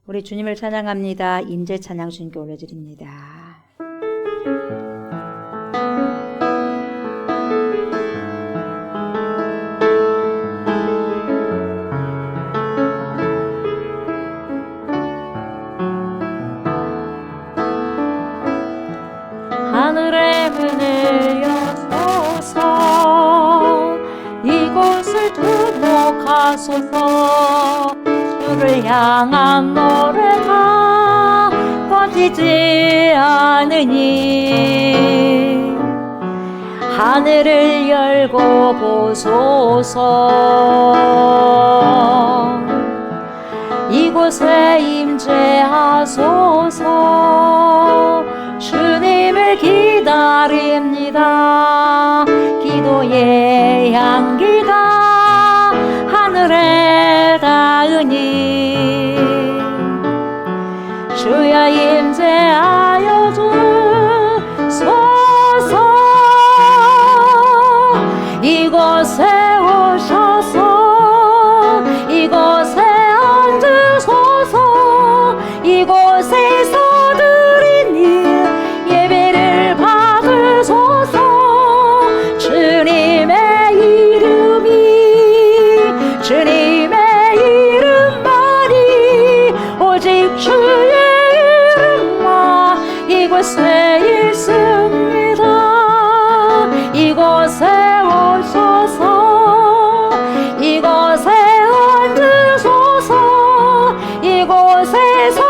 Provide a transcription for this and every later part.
우리 주님을 찬양합니다. 임재 찬양 주님께 올려드립니다. 하늘의 문을 여소서 이곳을 주목하소서 주를 향한 노래가 꺼지지 않으니 하늘을 열고 보소서 이곳에 임재하소서 주님을 기다립니다. 기도의 향기가 하늘에 닿으니 주여 임재하여 주소서 이곳에 오셔서 이곳에 앉으소서 이곳에서 주님의 이름만이 오직 주의 이름만 이곳에 있습니다. 이곳에 오셔서 이곳에 앉으소서 이곳에서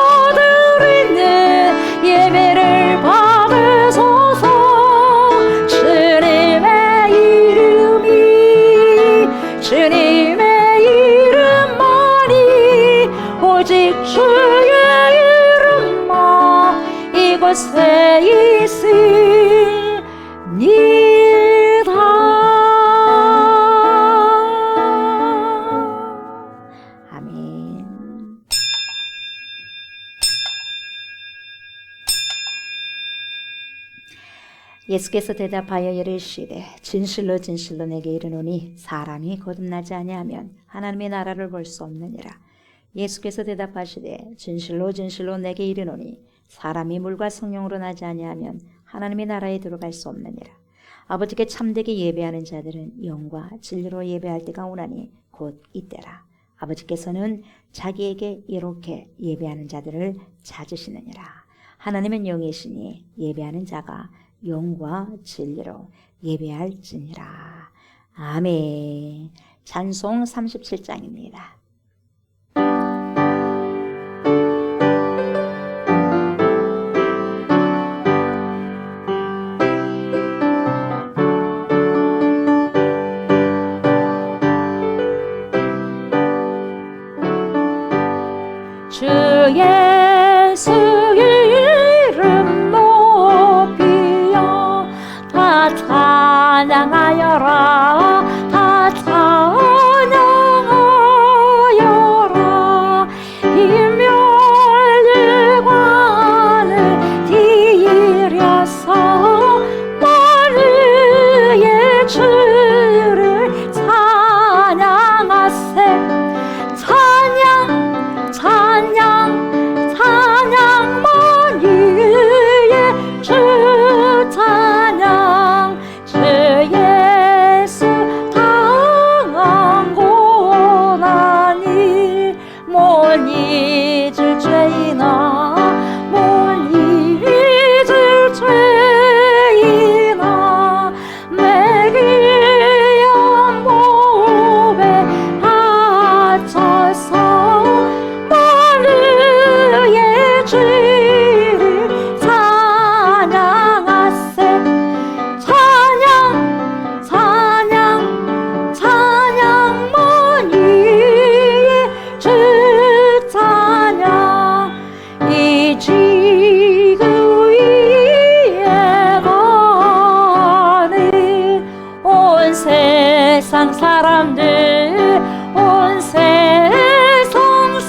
드리는 예배를 받으소서 주님의 이름이 주님의 오직 주의 이름만 이곳에 있습니다. 아멘. 예수께서 대답하여 이르시되 진실로 진실로 내게 이르노니 사람이 거듭나지 아니하면 하나님의 나라를 볼 수 없느니라. 예수께서 대답하시되 진실로 진실로 내게 이르노니 사람이 물과 성령으로 나지 아니하면 하나님의 나라에 들어갈 수 없느니라. 아버지께 참되게 예배하는 자들은 영과 진리로 예배할 때가 오나니 곧 이때라. 아버지께서는 자기에게 이렇게 예배하는 자들을 찾으시느니라. 하나님은 영이시니 예배하는 자가 영과 진리로 예배할지니라. 아멘. 찬송 37장입니다. 주 예수 이름 높이여 다 찬양하여라 다 찬양하여라 이멸관을 뒤려서 머리에 주를 찬양하세 찬양 머리에 주 찬양 주 예수 당한 고난이 못 잊을 죄이나 못 잊을 죄이나 매기 연못에 갇혀서 주를 찬양하세 찬양 머니에 주 찬양 이 지구 위에 가는 온 세상 사람들 온 세상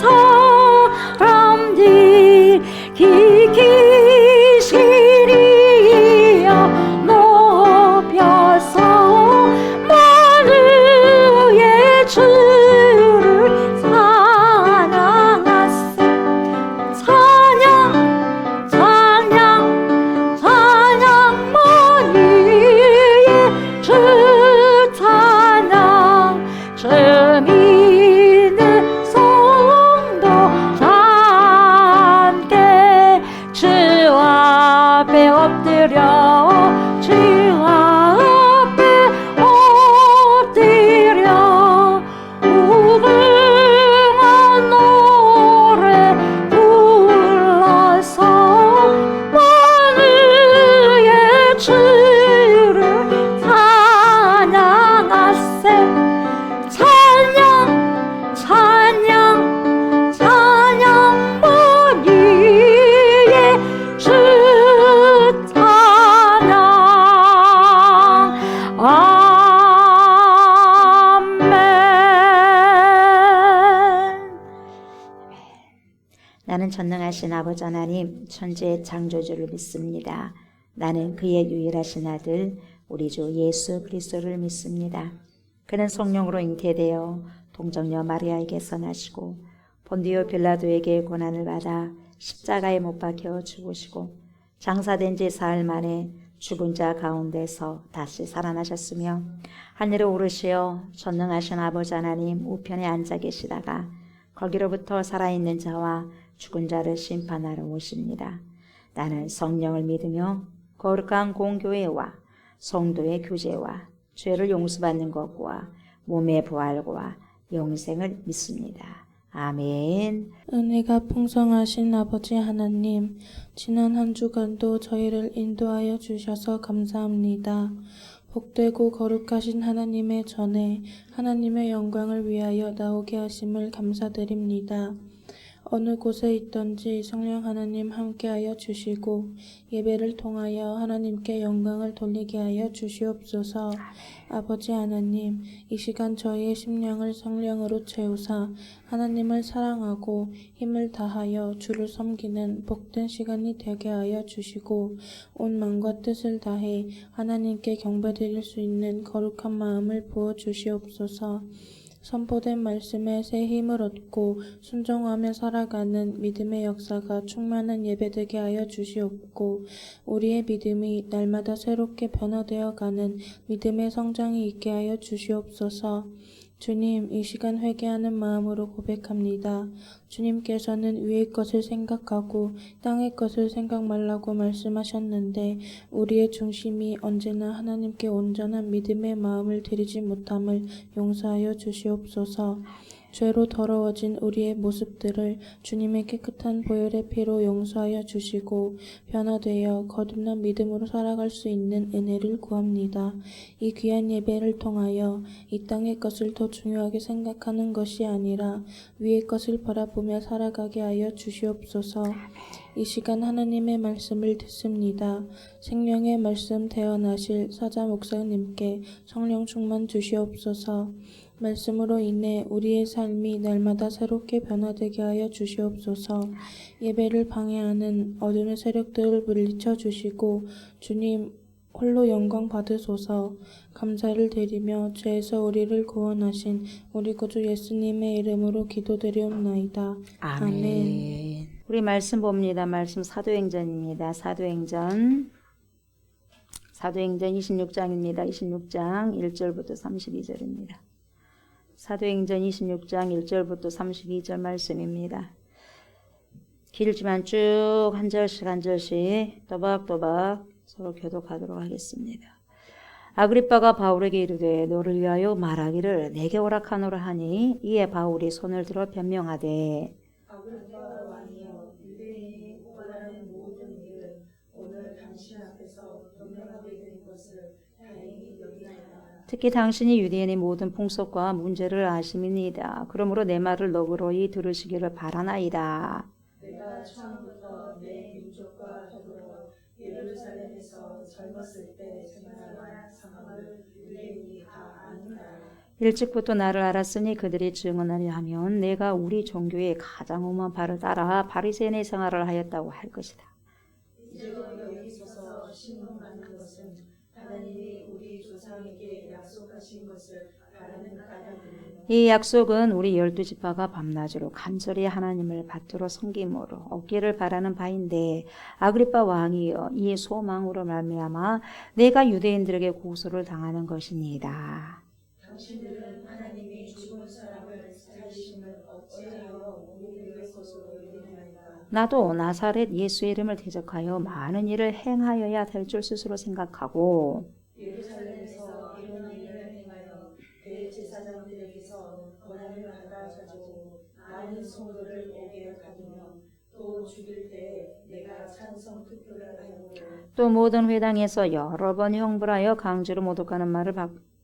사람들 기기시리여 높여서 머리에 주를 찬양하세 나는 전능하신 아버지 하나님 천지의 창조주를 믿습니다. 나는 그의 유일하신 아들 우리 주 예수 그리스도를 믿습니다. 그는 성령으로 잉태되어 동정녀 마리아에게서 나시고 본디오 빌라도에게 고난을 받아 십자가에 못 박혀 죽으시고 장사된 지 사흘 만에 죽은 자 가운데서 다시 살아나셨으며 하늘에 오르시어 전능하신 아버지 하나님 우편에 앉아 계시다가 거기로부터 살아있는 자와 죽은 자를 심판하러 오십니다. 나는 성령을 믿으며 거룩한 공교회와 성도의 교제와 죄를 용서받는 것과 몸의 부활과 영생을 믿습니다. 아멘. 은혜가 풍성하신 아버지 하나님, 지난 한 주간도 저희를 인도하여 주셔서 감사합니다. 복되고 거룩하신 하나님의 전에 하나님의 영광을 위하여 나오게 하심을 감사드립니다. 어느 곳에 있든지 성령 하나님 함께하여 주시고 예배를 통하여 하나님께 영광을 돌리게 하여 주시옵소서. 아버지 하나님, 이 시간 저희의 심령을 성령으로 채우사 하나님을 사랑하고 힘을 다하여 주를 섬기는 복된 시간이 되게 하여 주시고 온 마음과 뜻을 다해 하나님께 경배드릴 수 있는 거룩한 마음을 부어 주시옵소서. 선포된 말씀에 새 힘을 얻고 순종하며 살아가는 믿음의 역사가 충만한 예배되게 하여 주시옵고 우리의 믿음이 날마다 새롭게 변화되어 가는 믿음의 성장이 있게 하여 주시옵소서. 주님, 이 시간 회개하는 마음으로 고백합니다. 주님께서는 위의 것을 생각하고 땅의 것을 생각 말라고 말씀하셨는데 우리의 중심이 언제나 하나님께 온전한 믿음의 마음을 드리지 못함을 용서하여 주시옵소서. 죄로 더러워진 우리의 모습들을 주님의 깨끗한 보혈의 피로 용서하여 주시고 변화되어 거듭난 믿음으로 살아갈 수 있는 은혜를 구합니다. 이 귀한 예배를 통하여 이 땅의 것을 더 중요하게 생각하는 것이 아니라 위의 것을 바라보며 살아가게 하여 주시옵소서. 이 시간 하나님의 말씀을 듣습니다. 생명의 말씀 대언하실 사자 목사님께 성령 충만 주시옵소서. 말씀으로 인해 우리의 삶이 날마다 새롭게 변화되게 하여 주시옵소서. 예배를 방해하는 어둠의 세력들을 물리쳐 주시고 주님 홀로 영광 받으소서. 감사를 드리며 죄에서 우리를 구원하신 우리 구주 예수님의 이름으로 기도드리옵나이다. 아멘. 우리 말씀 봅니다. 말씀 사도행전입니다. 사도행전 26장입니다. 26장 1절부터 32절입니다. 사도행전 26장 1절부터 32절 말씀입니다. 길지만 쭉 한 절씩 한 절씩 또박또박 서로 교독하도록 하겠습니다. 아그리빠가 바울에게 이르되 너를 위하여 말하기를 내게 오락하노라 하니 이에 바울이 손을 들어 변명하되 아그리빠 왕이여, 유대인이 원하는 모든 일을 오늘 당신 앞에서 변명하게 된 것을 다행히 여기나이다. 특히 당신이 유대인의 모든 풍속과 문제를 아심이니이다. 그러므로 내 말을 너그러이 들으시기를 바라나이다. 내가 처음부터 내 민족과 더불어 예루살렘에서 젊었을 때 생활한 상황을 유대인이 다 아는다. 일찍부터 나를 알았으니 그들이 증언하려 하면 내가 우리 종교의 가장 험한 바를 따라 바리새인의 생활을 하였다고 할 것이다. 이제껏 여기 서서 신문하는 것은 하나님이 우리 조상에게 약속하신 것을 바라는 까닭이니 이 약속은 우리 12지파가 밤낮으로 간절히 하나님을 받들어 섬김으로 얻기를 바라는 바인데 아그리빠 왕이여 이 소망으로 말미암아 내가 유대인들에게 고소를 당하는 것이니이다. 당신들은 하나님이 죽은 사람을 살리심을 어찌하여 우리에게 고소로 여기나이까. 나도 나사렛 예수의 이름을 대적하여 많은 일을 행하여야 될 줄 스스로 생각하고 예루살렘에서 이런 일을 행하여 대제사장들에게서 권한을 받아가지고 많은 성도를 오게 하며 또 죽일 때 내가 찬성 투표를 하므로 또 모든 회당에서 여러 번 형벌하여 강제로 모독하는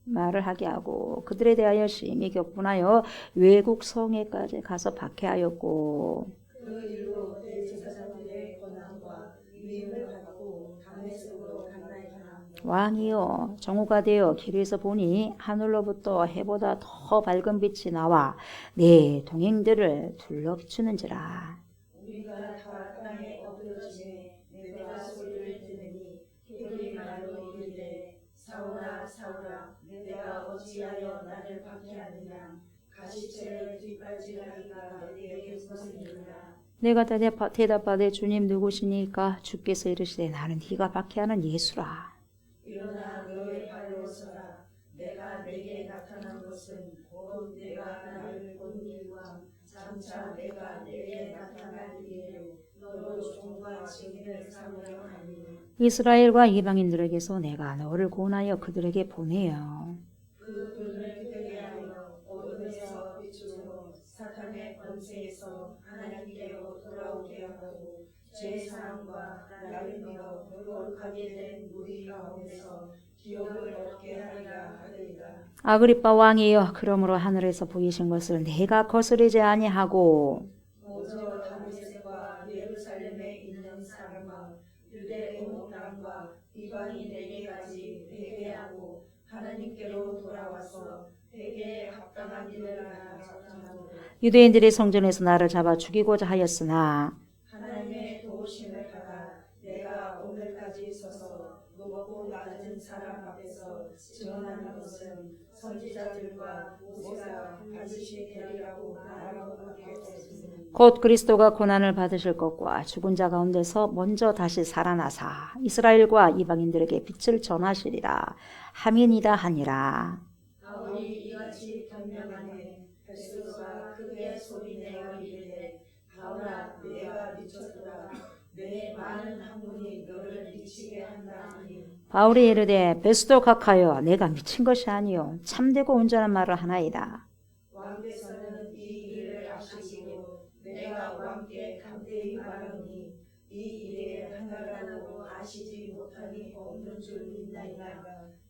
말을 하게 하고 그들에 대하여 심히 격분하여 외국 성에까지 가서 박해하였고 그 일로 대제사장들의 권한과 위임을 받고 다메섹으로 갔나이다. 왕이여 정오가 되어 길에서 보니 하늘로부터 해보다 더 밝은 빛이 나와 내 동행들을 둘러비추는지라. 우리 네가 다 땅에 엎드러지매 내가 소리를 듣느니 그들이 말로 이르되 사울아 사울아 내가 어찌하여 나를 박해하느냐 가시채를 뒷발질하기가 내게 무슨 일이냐. 내가 대답하되 주님 누구시니까? 주께서 이르시되 나는 네가 박해하는 예수라. 일어나 너의 발로 서라. 내가 내게 나타난 것은 곧 내가 나를 본 일과 장차 내가 내게 나타날 일이요 너로 종과 증인을 삼으려 하니. 이스라엘과 이방인들에게서 내가 너를 구원하여 그들에게 보내어 그 눈을 뜨게 하여 어둠에서 빛으로 사탄의 권세에서 하나님께로 돌아오게 하고 죄 사함과 나를 믿어 거룩하게 된 무리 가운데서 기업을 얻게 하리라 하리라. 아그리빠 왕이여 그러므로 하늘에서 보이신 것을 내가 거스르지 아니하고 오저 다메섹과 예루살렘에 있는 사람과 유대 온 땅과 이방인에게까지 회개하고 하나님께로 돌아와서 회개에 합당한 일을 하나 작정하고 유대인들이 성전에서 나를 잡아 죽이고자 하였으나 하나님의 도우심을 받아 내가 오늘까지 서서 높고 낮은 사람 앞에서 증언하는 것은 선지자들과 모세가 반드시 되리라고 나라고 하겠으니. 곧 그리스도가 고난을 받으실 것과 죽은 자 가운데서 먼저 다시 살아나사 이스라엘과 이방인들에게 빛을 전하시리라 함이니라 하니라. 바울이 이같이 변명하니 베스도가 크게 소리내어 이르되 바울아 내가 미쳤도다. 내 많은 학문이 너를 미치게 한다 하니. 바울이 이르되 베스도 각하여 내가 미친 것이 아니요 참되고 온전한 말을 하나이다. 왕께서는 이 일을 아시고 내가 왕께 감대히 말하니 이 일에 하나라도 아시지 못하니 없는 줄 믿나이다.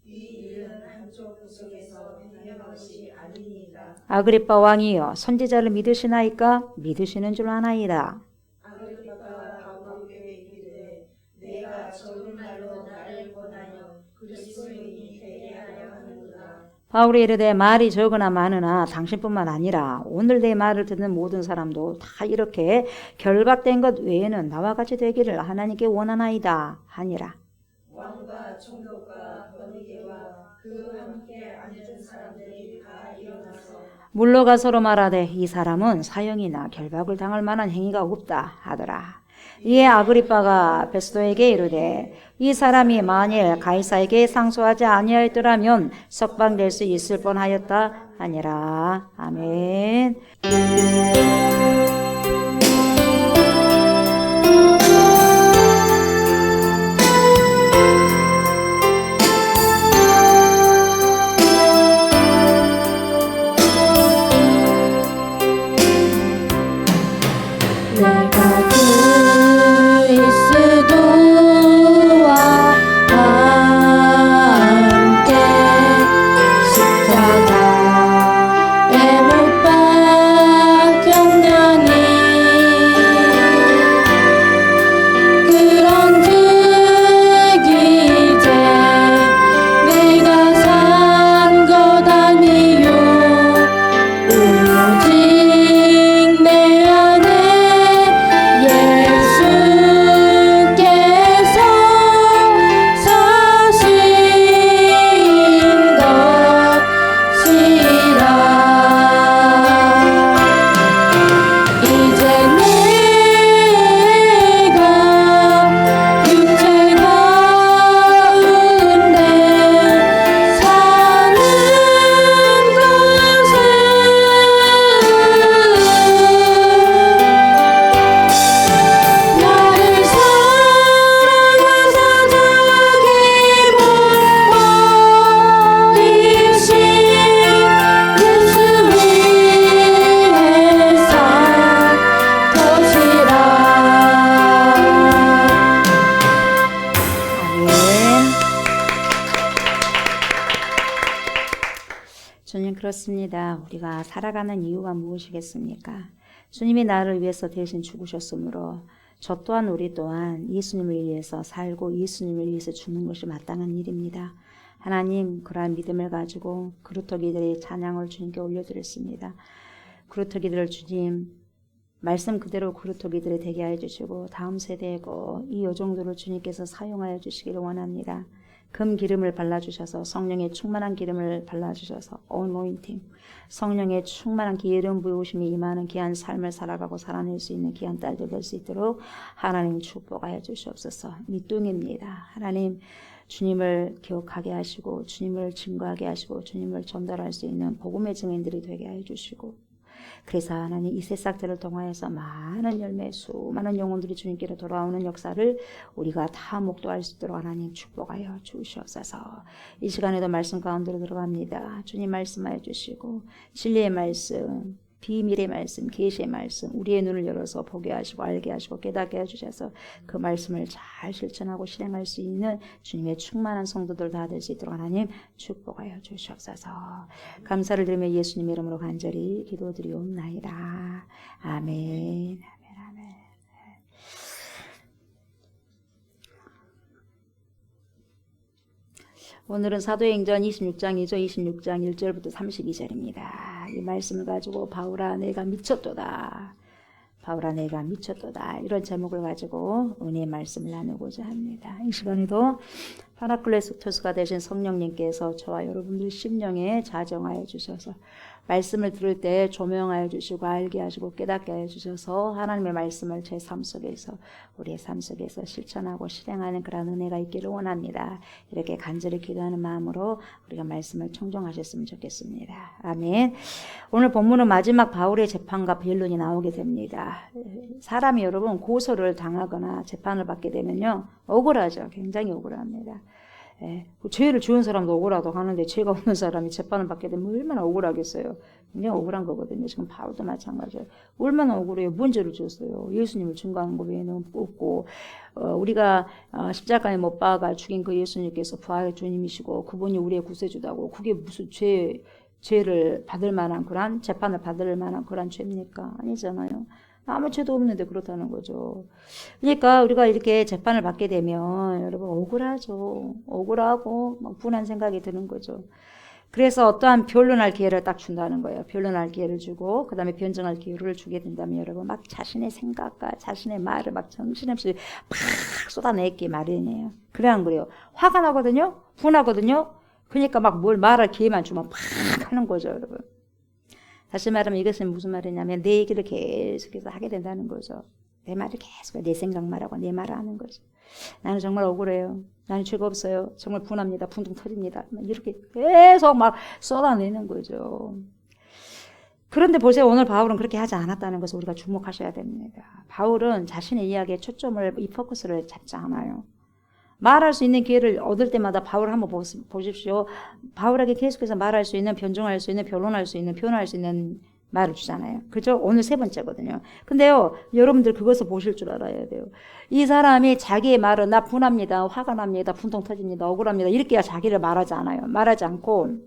이 일은 한쪽 구석에서 행한 것이 아니니이다. 아그리빠 왕이여 선지자를 믿으시나이까? 믿으시는 줄 아나이다. 아그리빠가 바울에게 이르되 내가 적은 말로 나를 권하여 그리스도인이 되게 하려 하는구나. 바울이 이르되 말이 적으나 많으나 당신뿐만 아니라 오늘 내 말을 듣는 모든 사람도 다 이렇게 결박된 것 외에는 나와 같이 되기를 하나님께 원하나이다 하니라. 왕과 총독과 번이게와 그 함께 앉은 사람들이 다 일어나서 물러가 서로 말하되 이 사람은 사형이나 결박을 당할 만한 행위가 없다 하더라. 이에 아그리빠가 베스도에게 이르되 이 사람이 만일 가이사에게 상소하지 아니하였더라면 석방될 수 있을 뻔하였다 하니라. 아멘. 내가 그리스도와 함께 십자가에 못 박혔나니 그런즉 이제 내가 산 것 아니요 오직 내 안에 예수께서 사신 것이라. 이제 내가 육체 가운데 사는 것은 나를 사랑하사 자기 몸 버리신 예수 위에 산 것이라. 아멘. 주님 그렇습니다. 우리가 살아가는 이유가 무엇이겠습니까? 주님이 나를 위해서 대신 죽으셨으므로 저 또한 우리 또한 예수님을 위해서 살고 예수님을 위해서 죽는 것이 마땅한 일입니다. 하나님 그러한 믿음을 가지고 그루터기들의 찬양을 주님께 올려드렸습니다. 그루터기들 주님 말씀 그대로 그루터기들이 되게 해주시고 다음 세대고 이 여종들을 주님께서 사용하여 주시기를 원합니다. 금 기름을 발라주셔서 성령의 충만한 기름을 발라주셔서 anointing, 성령의 충만한 기름 부으심이 임하는 귀한 삶을 살아가고 살아낼 수 있는 귀한 딸들 될 수 있도록 하나님 축복하여 주시옵소서. 밑둥입니다. 하나님 주님을 기억하게 하시고 주님을 증거하게 하시고 주님을 전달할 수 있는 복음의 증인들이 되게 하여 주시고, 그래서 하나님 이 새싹들을 통하여서 많은 열매, 수많은 영혼들이 주님께로 돌아오는 역사를 우리가 다 목도할 수 있도록 하나님 축복하여 주시옵소서. 이 시간에도 말씀 가운데로 들어갑니다. 주님 말씀하여 주시고 진리의 말씀, 비밀의 말씀, 계시의 말씀, 우리의 눈을 열어서 보게 하시고 알게 하시고 깨닫게 해주셔서 그 말씀을 잘 실천하고 실행할 수 있는 주님의 충만한 성도들 다 될 수 있도록 하나님 축복하여 주시옵소서. 감사를 드리며 예수님 이름으로 간절히 기도드리옵나이다. 아멘. 오늘은 사도행전 26장 2절 26장 1절부터 32절입니다. 이 말씀을 가지고 바울아 내가 미쳤도다. 바울아 내가 미쳤도다. 이런 제목을 가지고 은혜의 말씀을 나누고자 합니다. 이 시간에도 파라클레토스가 되신 성령님께서 저와 여러분들 심령에 자정하여 주셔서 말씀을 들을 때 조명하여 주시고 알게 하시고 깨닫게 하여 주셔서 하나님의 말씀을 제 삶 속에서 우리의 삶 속에서 실천하고 실행하는 그런 은혜가 있기를 원합니다. 이렇게 간절히 기도하는 마음으로 우리가 말씀을 청정하셨으면 좋겠습니다. 아멘. 오늘 본문은 마지막 바울의 재판과 변론이 나오게 됩니다. 사람이 여러분 고소를 당하거나 재판을 받게 되면요 억울하죠. 굉장히 억울합니다. 예, 죄를 지은 사람도 억울하다고 하는데 죄가 없는 사람이 재판을 받게 되면 얼마나 억울하겠어요. 굉장히 억울한 거거든요. 지금 바울도 마찬가지예요. 얼마나 억울해요. 뭔 죄를 지었어요. 예수님을 증거하는 거 외에는 없고 우리가 십자가에 못 박아 죽인 그 예수님께서 부활의 주님이시고 그분이 우리의 구세주다고 그게 무슨 죄를 받을 만한 그런 재판을 받을 만한 그런 죄입니까? 아니잖아요. 아무 죄도 없는데 그렇다는 거죠. 그러니까 우리가 이렇게 재판을 받게 되면 여러분 억울하죠. 억울하고 막 분한 생각이 드는 거죠. 그래서 어떠한 변론할 기회를 딱 준다는 거예요. 변론할 기회를 주고 그 다음에 변증할 기회를 주게 된다면 여러분 막 자신의 생각과 자신의 말을 막 정신없이 팍 쏟아내기 마련이에요. 그래 안 그래요? 화가 나거든요. 분하거든요. 그러니까 막 뭘 말할 기회만 주면 팍 하는 거죠, 여러분. 다시 말하면 이것은 무슨 말이냐면 내 얘기를 계속해서 하게 된다는 거죠. 내 말을 계속 내 생각만 하고 내 말을 하는 거죠. 나는 정말 억울해요. 나는 죄가 없어요. 정말 분합니다. 붕붕 터집니다. 이렇게 계속 막 쏟아내는 거죠. 그런데 보세요. 오늘 바울은 그렇게 하지 않았다는 것을 우리가 주목하셔야 됩니다. 바울은 자신의 이야기에 초점을, 이 포커스를 잡지 않아요. 말할 수 있는 기회를 얻을 때마다 바울 한번 보십시오. 바울에게 계속해서 말할 수 있는, 변종할 수 있는, 변론할 수 있는, 표현할 수 있는 말을 주잖아요. 그죠? 오늘 세 번째거든요. 근데요, 여러분들 그것을 보실 줄 알아야 돼요. 이 사람이 자기의 말은 나 분합니다, 화가 납니다, 분통 터집니다, 억울합니다, 이렇게 자기를 말하지 않아요. 말하지 않고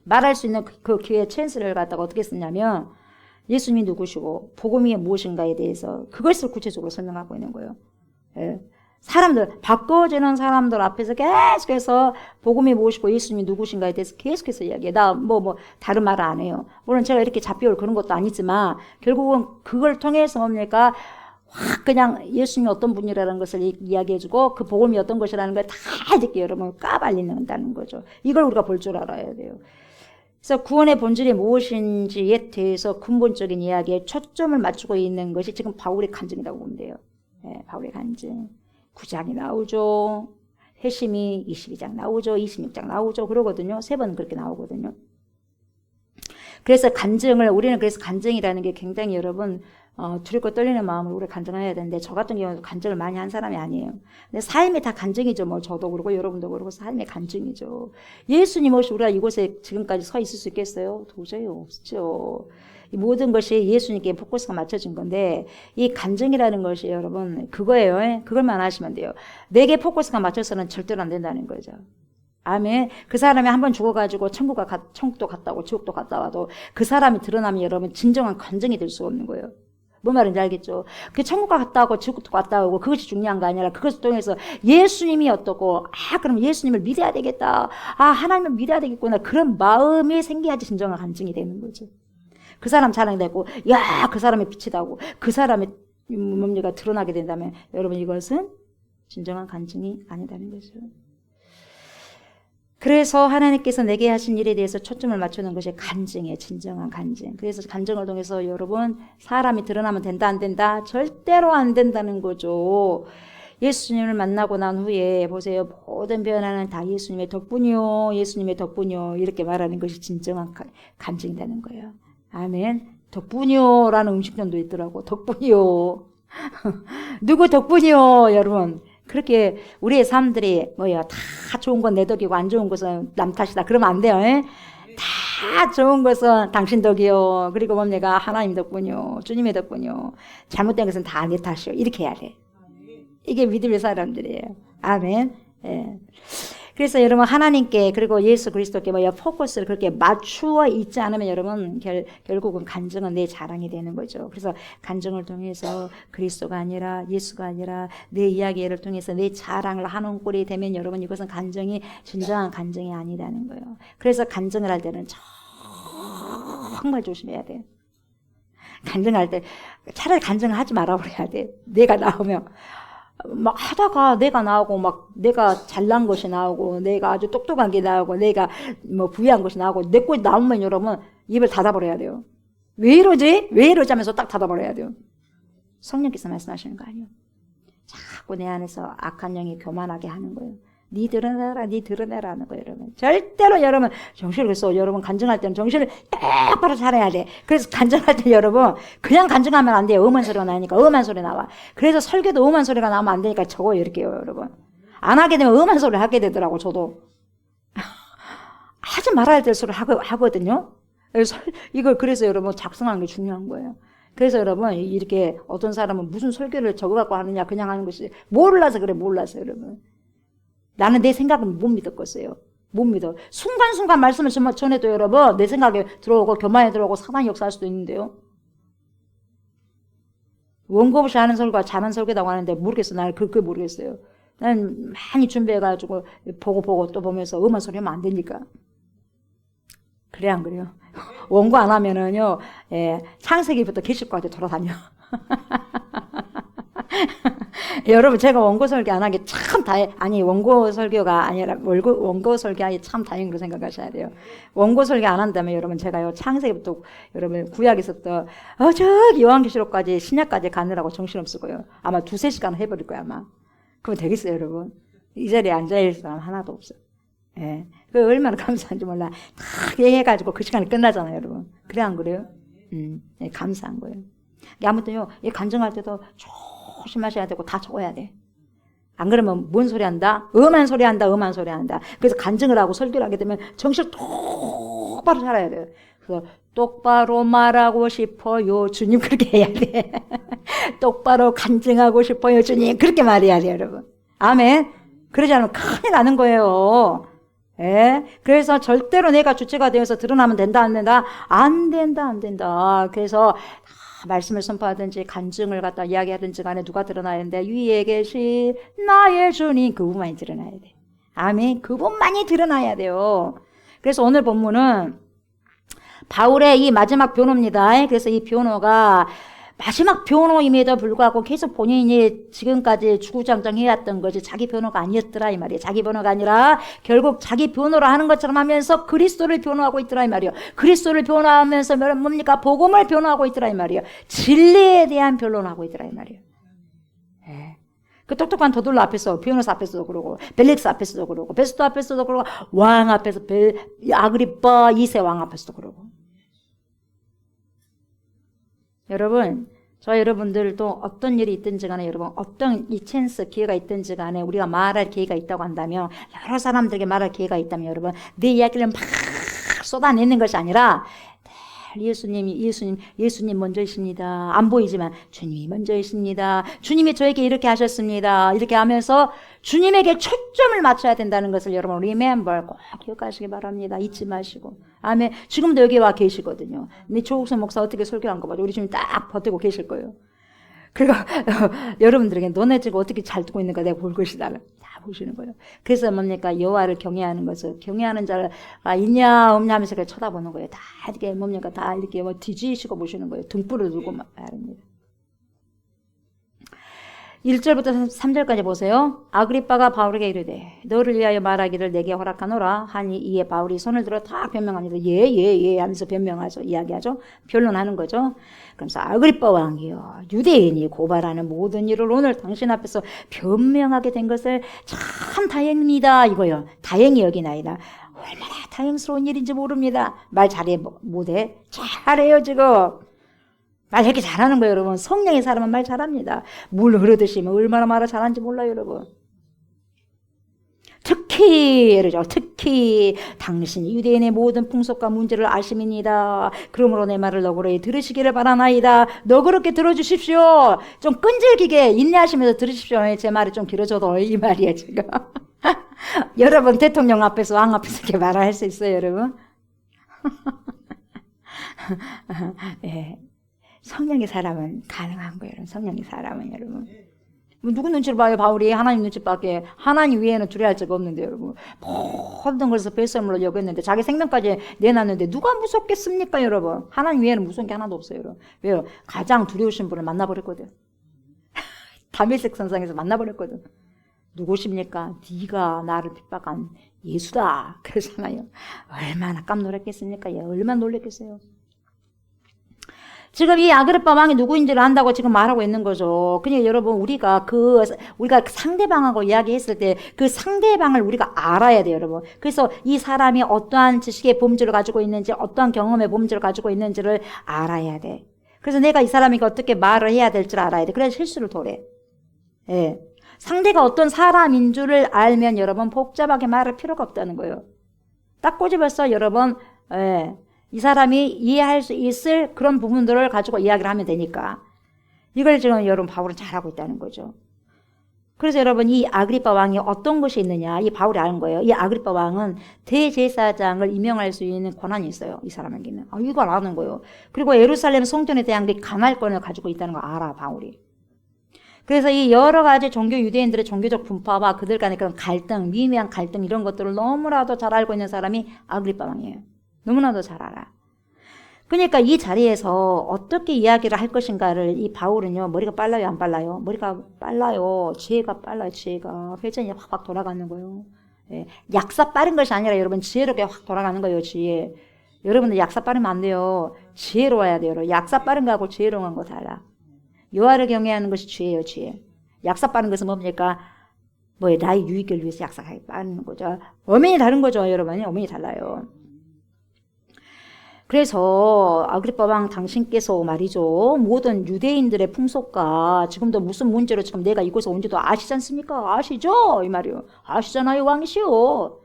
말할 수 있는 그 기회, 찬스를 갖다가 어떻게 쓰냐면 예수님이 누구시고 복음이 무엇인가에 대해서 그것을 구체적으로 설명하고 있는 거예요. 예. 사람들, 바꿔지는 사람들 앞에서 계속해서 복음이 무엇이고 예수님이 누구신가에 대해서 계속해서 이야기해. 나 다른 말을 안 해요. 물론 제가 이렇게 잡혀올 그런 것도 아니지만 결국은 그걸 통해서 뭡니까? 확 그냥 예수님이 어떤 분이라는 것을 이야기해주고 그 복음이 어떤 것이라는 걸 다 이렇게 여러분 까발린다는 거죠. 이걸 우리가 볼 줄 알아야 돼요. 그래서 구원의 본질이 무엇인지에 대해서 근본적인 이야기에 초점을 맞추고 있는 것이 지금 바울의 간증이라고 보면 돼요. 네, 바울의 간증. 9장이 나오죠. 회심이 22장 나오죠. 26장 나오죠. 그러거든요. 세 번 그렇게 나오거든요. 그래서 우리는 그래서 간증이라는 게 굉장히 여러분, 두렵고 떨리는 마음으로 우리가 간증해야 되는데, 저 같은 경우는 간증을 많이 한 사람이 아니에요. 근데 삶이 다 간증이죠. 뭐, 저도 그러고, 여러분도 그러고, 삶의 간증이죠. 예수님 없이 우리가 이곳에 지금까지 서 있을 수 있겠어요? 도저히 없죠. 이 모든 것이 예수님께 포커스가 맞춰진 건데 이 간증이라는 것이 여러분 그거예요. 그걸만 하시면 돼요. 내게 포커스가 맞춰서는 절대로 안 된다는 거죠. 아멘. 그 사람이 한번 죽어가지고 천국도 갔다 오고 지옥도 갔다 와도 그 사람이 드러나면 여러분 진정한 간증이 될 수 없는 거예요. 뭐 말인지 알겠죠? 그 천국가 갔다 오고 지옥도 갔다 오고 그것이 중요한 거 아니라 그것을 통해서 예수님이 어떻고 그럼 예수님을 믿어야 되겠다. 하나님을 믿어야 되겠구나. 그런 마음이 생겨야지 진정한 간증이 되는 거죠. 그 사람 자랑되고, 야, 그 사람의 빛이다고, 그 사람의 뭡니까 드러나게 된다면 여러분 이것은 진정한 간증이 아니다는 거죠. 그래서 하나님께서 내게 하신 일에 대해서 초점을 맞추는 것이 간증이에요. 진정한 간증. 그래서 간증을 통해서 여러분 사람이 드러나면 된다 안 된다? 절대로 안 된다는 거죠. 예수님을 만나고 난 후에 보세요. 모든 변화는 다 예수님의 덕분이요. 예수님의 덕분이요. 이렇게 말하는 것이 진정한 간증이라는 거예요. 아멘. 덕분이요 라는 음식점도 있더라고. 덕분이요. 누구 덕분이요 여러분. 그렇게 우리의 삶들이 다 좋은 건 내 덕이고 안 좋은 것은 남 탓이다. 그러면 안 돼요. 에? 다 좋은 것은 당신 덕이요. 그리고 뭡니까 하나님 덕분이요. 주님의 덕분이요. 잘못된 것은 다 내 탓이요. 이렇게 해야 돼. 이게 믿음의 사람들이에요. 아멘. 예. 그래서 여러분 하나님께 그리고 예수 그리스도께 포커스를 그렇게 맞추어 있지 않으면 여러분 결국은 간증은 내 자랑이 되는 거죠. 그래서 간증을 통해서 그리스도가 아니라 예수가 아니라 내 이야기를 통해서 내 자랑을 하는 꼴이 되면 여러분 이것은 간증이 진정한 간증이 아니라는 거예요. 그래서 간증을 할 때는 정말 조심해야 돼. 간증할 때 차라리 간증을 하지 말아버려야 돼. 내가 나오면 막 하다가 내가 나오고 막 내가 잘난 것이 나오고 내가 아주 똑똑한 게 나오고 내가 뭐 부유한 것이 나오고 내 꼴이 나오면 여러분 입을 닫아버려야 돼요. 왜 이러지? 왜 이러지 하면서 딱 닫아버려야 돼요. 성령께서 말씀하시는 거 아니에요. 자꾸 내 안에서 악한 영이 교만하게 하는 거예요. 니 드러내라 니 드러내라 하는 거예요. 여러분 절대로 여러분 정신을 그래서 여러분 간증할 때는 정신을 똑바로 차려야 돼. 그래서 간증할 때 여러분 그냥 간증하면 안 돼요. 음한 소리가 나니까 음한 소리 나와. 그래서 설교도 음한 소리가 나오면 안 되니까 적어요. 이렇게요. 여러분 안 하게 되면 음한 소리 하게 되더라고. 저도 하지 말아야 될 소리 하거든요. 그래서 여러분 작성하는 게 중요한 거예요. 그래서 여러분 이렇게 어떤 사람은 무슨 설교를 적어갖고 하느냐 그냥 하는 것이 몰라서 그래. 몰라서 여러분 나는 내 생각은 못 믿었겠어요. 못 믿어. 순간순간 말씀을 전해도 여러분 내 생각에 들어오고 교만에 들어오고 사단이 역사할 수도 있는데요. 원고 없이 하는 설교가 잘한 설교라고 하는데 모르겠어. 나는 그렇게 모르겠어요. 나는 많이 준비해가지고 보고 또 보면서 음악 소리 하면 안 되니까. 그래 안 그래요? 원고 안 하면은요, 창세기부터 계시록까지 돌아다녀. 여러분 제가 원고 설교 안 하기 참 원고 설교가 아니라 원고 설교하기 참 다행으로 생각하셔야 돼요. 원고 설교 안 한다면 여러분 제가요 창세기부터 여러분 구약에서부터 저기 요한계시록까지 신약까지 가느라고 정신없을 거예요. 아마 2-3시간 해버릴 거예요 아마. 그럼 되겠어요 여러분? 이 자리에 앉아있을 사람 하나도 없어요. 예. 그 얼마나 감사한지 몰라. 다 얘기해가지고 그 시간이 끝나잖아요 여러분. 그래 안 그래요? 감사한 거예요. 아무튼요 이 간증할 때도 조심하셔야 되고 다 적어야 돼. 안 그러면 뭔 소리 한다? 음한 소리 한다. 음한 소리 한다. 그래서 간증을 하고 설교를 하게 되면 정신을 똑바로 살아야 돼요. 그래서 똑바로 말하고 싶어요 주님 그렇게 해야 돼. 똑바로 간증하고 싶어요 주님 그렇게 말해야 돼요 여러분. 아멘. 그러지 않으면 큰일 나는 거예요. 예? 그래서 절대로 내가 주체가 되어서 드러나면 된다 안 된다? 안 된다. 그래서 말씀을 선포하든지 간증을 갖다 이야기하든지 간에 누가 드러나야 되는데 위에 계신 나의 주님 그분만이 드러나야 돼. 아멘. 그분만이 드러나야 돼요. 그래서 오늘 본문은 바울의 이 마지막 변호입니다. 그래서 이 변호가 마지막 변호임에도 불구하고 계속 본인이 지금까지 주구장창해왔던 것이 자기 변호가 아니었더라 이 말이에요. 자기 변호가 아니라 결국 자기 변호를 하는 것처럼 하면서 그리스도를 변호하고 있더라 이 말이에요. 그리스도를 변호하면서 뭡니까? 복음을 변호하고 있더라 이 말이에요. 진리에 대한 변론을 하고 있더라 이 말이에요. 예. 그 똑똑한 도돌로 앞에서 변호사 앞에서도 그러고 벨릭스 앞에서도 그러고 베스토 앞에서도 그러고 왕 앞에서 아그리빠 2세 왕 앞에서도 그러고. 여러분, 저 여러분들도 어떤 일이 있든지 간에 여러분 어떤 이 찬스 기회가 있든지 간에 우리가 말할 기회가 있다고 한다면 여러 사람들에게 말할 기회가 있다면 여러분 내 이야기를 막 쏟아내는 것이 아니라 예수님 먼저이십니다. 안 보이지만 주님이 먼저이십니다. 주님이 저에게 이렇게 하셨습니다. 이렇게 하면서 주님에게 초점을 맞춰야 된다는 것을 여러분 remember 꼭 기억하시기 바랍니다. 잊지 마시고. 아멘. 지금도 여기 와 계시거든요. 근데 조국선 목사 어떻게 설교한 거 봐도 우리 주님 딱 버티고 계실 거예요. 그리고 여러분들에게 너네 지금 어떻게 잘 듣고 있는가 내가 볼 것이다. 다 보시는 거예요. 그래서 뭡니까? 여호와를 경외하는 것을 경외하는 자가 있냐 없냐 하면서 그렇게 쳐다보는 거예요. 다 이렇게 뭡니까? 다 이렇게 뭐 뒤지시고 보시는 거예요. 등불을 두고 말합니다. 1절부터 3절까지 보세요. 아그리빠가 바울에게 이르되 너를 위하여 말하기를 내게 허락하노라 하니 이에 바울이 손을 들어 다 변명합니다. 예 하면서 변명하죠. 이야기하죠. 변론하는 거죠. 그러면서 아그리빠 왕이여 유대인이 고발하는 모든 일을 오늘 당신 앞에서 변명하게 된 것을 참 다행입니다. 이거요. 다행히 여기나이다. 얼마나 다행스러운 일인지 모릅니다. 말 잘해 못해? 잘해요 지금. 말 이렇게 잘하는 거예요, 여러분. 성령의 사람은 말 잘합니다. 물 흐르듯이 얼마나 말을 잘하는지 몰라요, 여러분. 특히 당신이 유대인의 모든 풍속과 문제를 아심이니이다. 그러므로 내 말을 너그러이 들으시기를 바라나이다. 너그럽게 들어주십시오. 좀 끈질기게 인내하시면서 들으십시오. 제 말이 좀 길어져도 이 말이에요, 지금. 여러분 대통령 앞에서 왕 앞에서 이렇게 말할 수 있어요, 여러분. 예. 성령의 사람은 가능한 거예요. 성령의 사람은 여러분. 누구 눈치를 봐요? 바울이 하나님 눈치밖에. 하나님 외에는 두려워할 자가 없는데 여러분. 모든 것에서 뱃설물로 여겼는데 자기 생명까지 내놨는데 누가 무섭겠습니까 여러분? 하나님 외에는 무서운 게 하나도 없어요 여러분. 왜요? 가장 두려우신 분을 만나버렸거든. 다메섹 선상에서 만나버렸거든. 누구십니까? 네가 나를 핍박한 예수다. 그러잖아요. 얼마나 깜놀했겠습니까? 얼마나 놀랬겠어요. 지금 이 아그리빠 왕이 누구인지를 안다고 지금 말하고 있는 거죠. 그러니까 여러분 우리가 상대방하고 이야기했을 때 그 상대방을 우리가 알아야 돼요, 여러분. 그래서 이 사람이 어떠한 지식의 범주를 가지고 있는지, 어떠한 경험의 범주를 가지고 있는지를 알아야 돼. 그래서 내가 이 사람에게 어떻게 말을 해야 될 줄 알아야 돼. 그래야 실수를 덜해. 예. 상대가 어떤 사람인 줄을 알면 여러분 복잡하게 말할 필요가 없다는 거예요. 딱 꼬집어서 여러분, 예. 이 사람이 이해할 수 있을 그런 부분들을 가지고 이야기를 하면 되니까. 이걸 지금 여러분 바울은 잘하고 있다는 거죠. 그래서 여러분 이 아그리빠 왕이 어떤 것이 있느냐. 이 바울이 아는 거예요. 이 아그리빠 왕은 대제사장을 임명할 수 있는 권한이 있어요. 이 사람에게는. 이걸 아는 거예요. 그리고 예루살렘 성전에 대한 그 간할권을 가지고 있다는 걸 알아 바울이. 그래서 이 여러 가지 종교 유대인들의 종교적 분파와 그들 간의 그런 갈등, 미묘한 갈등 이런 것들을 너무나도 잘 알고 있는 사람이 아그리빠 왕이에요. 너무나도 잘 알아. 그러니까 이 자리에서 어떻게 이야기를 할 것인가를 이 바울은요, 머리가 빨라요, 안 빨라요? 머리가 빨라요. 지혜가 빨라요, 지혜가. 회전이 확 돌아가는 거예요. 예. 약사 빠른 것이 아니라 여러분 지혜롭게 확 돌아가는 거예요, 지혜. 여러분들 약사 빠르면 안 돼요. 지혜로워야 돼요. 약사 빠른 거하고 지혜로운 거 달라. 여호와를 경외하는 것이 지혜예요, 지혜. 약사 빠른 것은 뭡니까? 나의 유익을 위해서 약사하게 빠르는 거죠. 엄연히 다른 거죠, 여러분. 엄연히 달라요. 그래서 아그리빠 왕 당신께서 말이죠. 모든 유대인들의 풍속과 지금도 무슨 문제로 지금 내가 이곳에 온지도 아시지 않습니까? 아시죠? 이 말이요. 아시잖아요, 왕이시오.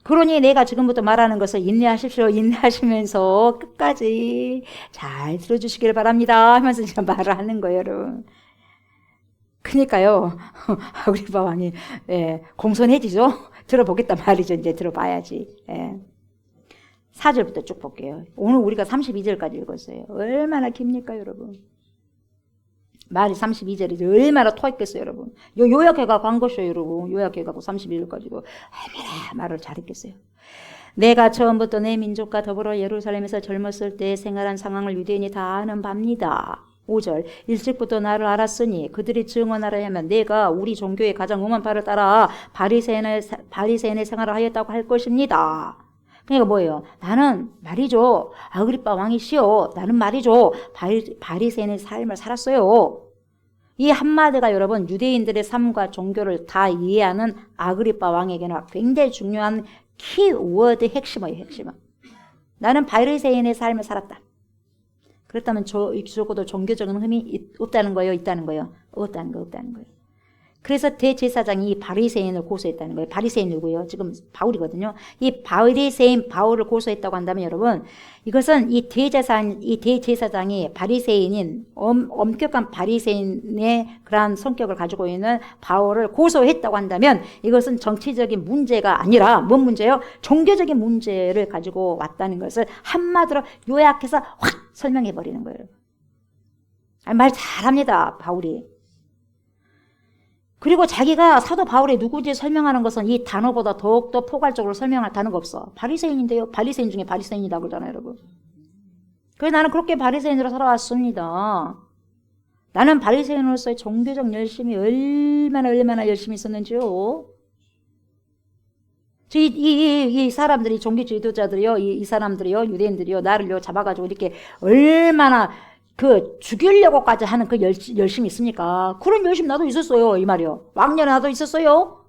그러니 내가 지금부터 말하는 것을 인내하십시오. 인내하시면서 끝까지 잘 들어주시길 바랍니다. 하면서 이제 말을 하는 거예요, 여러분. 그러니까요. 아그리빠 왕이 공손해지죠. 들어보겠다 말이죠. 이제 들어봐야지. 4절부터 쭉 볼게요. 오늘 우리가 32절까지 읽었어요. 얼마나 깁니까, 여러분? 말이 32절이죠. 얼마나 토했겠어요, 여러분? 요약해가 간 것이요, 여러분. 요약해가고 31절까지도 얼마나 말을 잘했겠어요. 내가 처음부터 내 민족과 더불어 예루살렘에서 젊었을 때 생활한 상황을 유대인이 다 아는 바입니다. 5절 일찍부터 나를 알았으니 그들이 증언하려 하면 내가 우리 종교의 가장 엄한 바를 따라 바리새인의 생활을 하였다고 할 것입니다. 그러니까 뭐예요? 나는 말이죠. 아그리빠 왕이시여. 나는 말이죠. 바리새인의 삶을 살았어요. 이 한마디가 여러분 유대인들의 삶과 종교를 다 이해하는 아그리빠 왕에게는 굉장히 중요한 키워드 핵심이에요. 핵심은. 나는 바리새인의 삶을 살았다. 그렇다면 적어도 종교적인 흠이 없다는 거예요? 있다는 거예요? 없다는 거예요. 그래서 대제사장이 이 바리새인을 고소했다는 거예요. 바리새인 누구예요? 지금 바울이거든요. 이 바리새인 바울을 고소했다고 한다면 여러분, 이것은 이 대제사장이 바리새인인 엄격한 바리새인의 그러한 성격을 가지고 있는 바울을 고소했다고 한다면 이것은 정치적인 문제가 아니라 뭔 문제예요? 종교적인 문제를 가지고 왔다는 것을 한마디로 요약해서 확 설명해 버리는 거예요. 말 잘합니다, 바울이. 그리고 자기가 사도 바울이 누구인지 설명하는 것은 이 단어보다 더욱더 포괄적으로 설명할 단어가 없어. 바리새인인데요. 바리새인 중에 바리새인이라고 그러잖아요, 여러분. 그래서 나는 그렇게 바리새인으로 살아왔습니다. 나는 바리새인으로서의 종교적 열심이 얼마나 열심히 있었는지요. 이 사람들이, 종교 지도자들이요, 이 사람들이요, 유대인들이요, 나를요, 잡아가지고 이렇게 얼마나 죽이려고까지 하는 그 열심이 있습니까? 그런 열심 나도 있었어요, 이 말이요. 왕년에 나도 있었어요.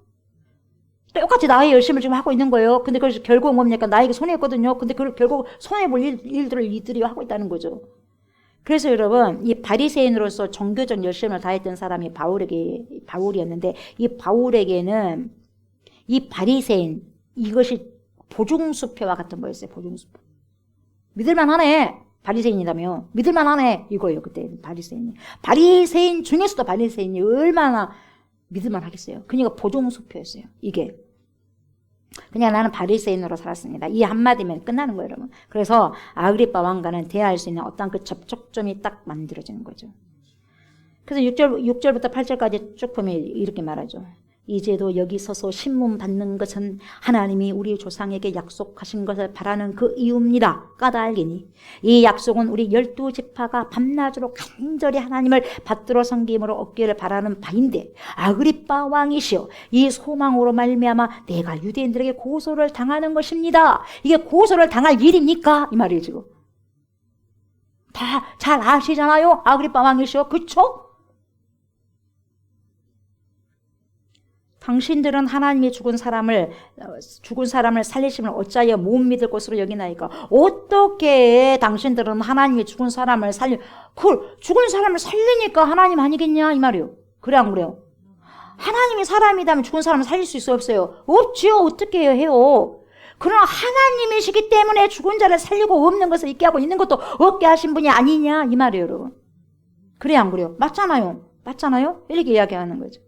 똑같이 나의 열심을 지금 하고 있는 거예요. 근데 그래서 결국 뭡니까? 나에게 손해했거든요. 근데 그걸 결국 손해볼 일들을 이들이 하고 있다는 거죠. 그래서 여러분, 이 바리새인으로서 종교적 열심을 다했던 사람이 바울이었는데, 이 바울에게는 이 바리새인, 이것이 보증수표와 같은 거였어요, 보증수표. 믿을만하네. 바리새인이라며. 믿을만하네. 이거예요, 그때 바리새인이. 바리새인 중에서도 바리새인이 얼마나 믿을만하겠어요. 그러니까 보증수표였어요, 이게. 그냥 나는 바리새인으로 살았습니다. 이 한마디면 끝나는 거예요, 여러분. 그래서 아그리빠 왕과는 대화할 수 있는 어떤 그 접촉점이 딱 만들어지는 거죠. 그래서 6절부터 8절까지 쭉 보면 이렇게 말하죠. 이제도 여기 서서 신문 받는 것은 하나님이 우리 조상에게 약속하신 것을 바라는 그 이유입니다. 까닭이니 이 약속은 우리 12지파가 밤낮으로 간절히 하나님을 받들어 섬김으로 얻기를 바라는 바인데 아그리빠 왕이시여 이 소망으로 말미암아 내가 유대인들에게 고소를 당하는 것입니다. 이게 고소를 당할 일입니까? 이 말이에요 지금. 다 잘 아시잖아요. 아그리빠 왕이시여. 그쵸? 당신들은 하나님이 죽은 사람을 살리심을 어찌하여 못 믿을 것으로 여기나이까? 어떻게 당신들은 하나님이 죽은 사람을 죽은 사람을 살리니까 하나님 아니겠냐? 이 말이요. 그래 안 그래요? 하나님이 사람이라면 죽은 사람을 살릴 수 있어요, 없어요? 없지요. 어떻게 해요? 그러나 하나님이시기 때문에 죽은 자를 살리고 없는 것을 있게 하고 있는 것도 없게 하신 분이 아니냐? 이 말이에요, 여러분. 그래 안 그래요? 맞잖아요. 맞잖아요? 이렇게 이야기하는 거죠.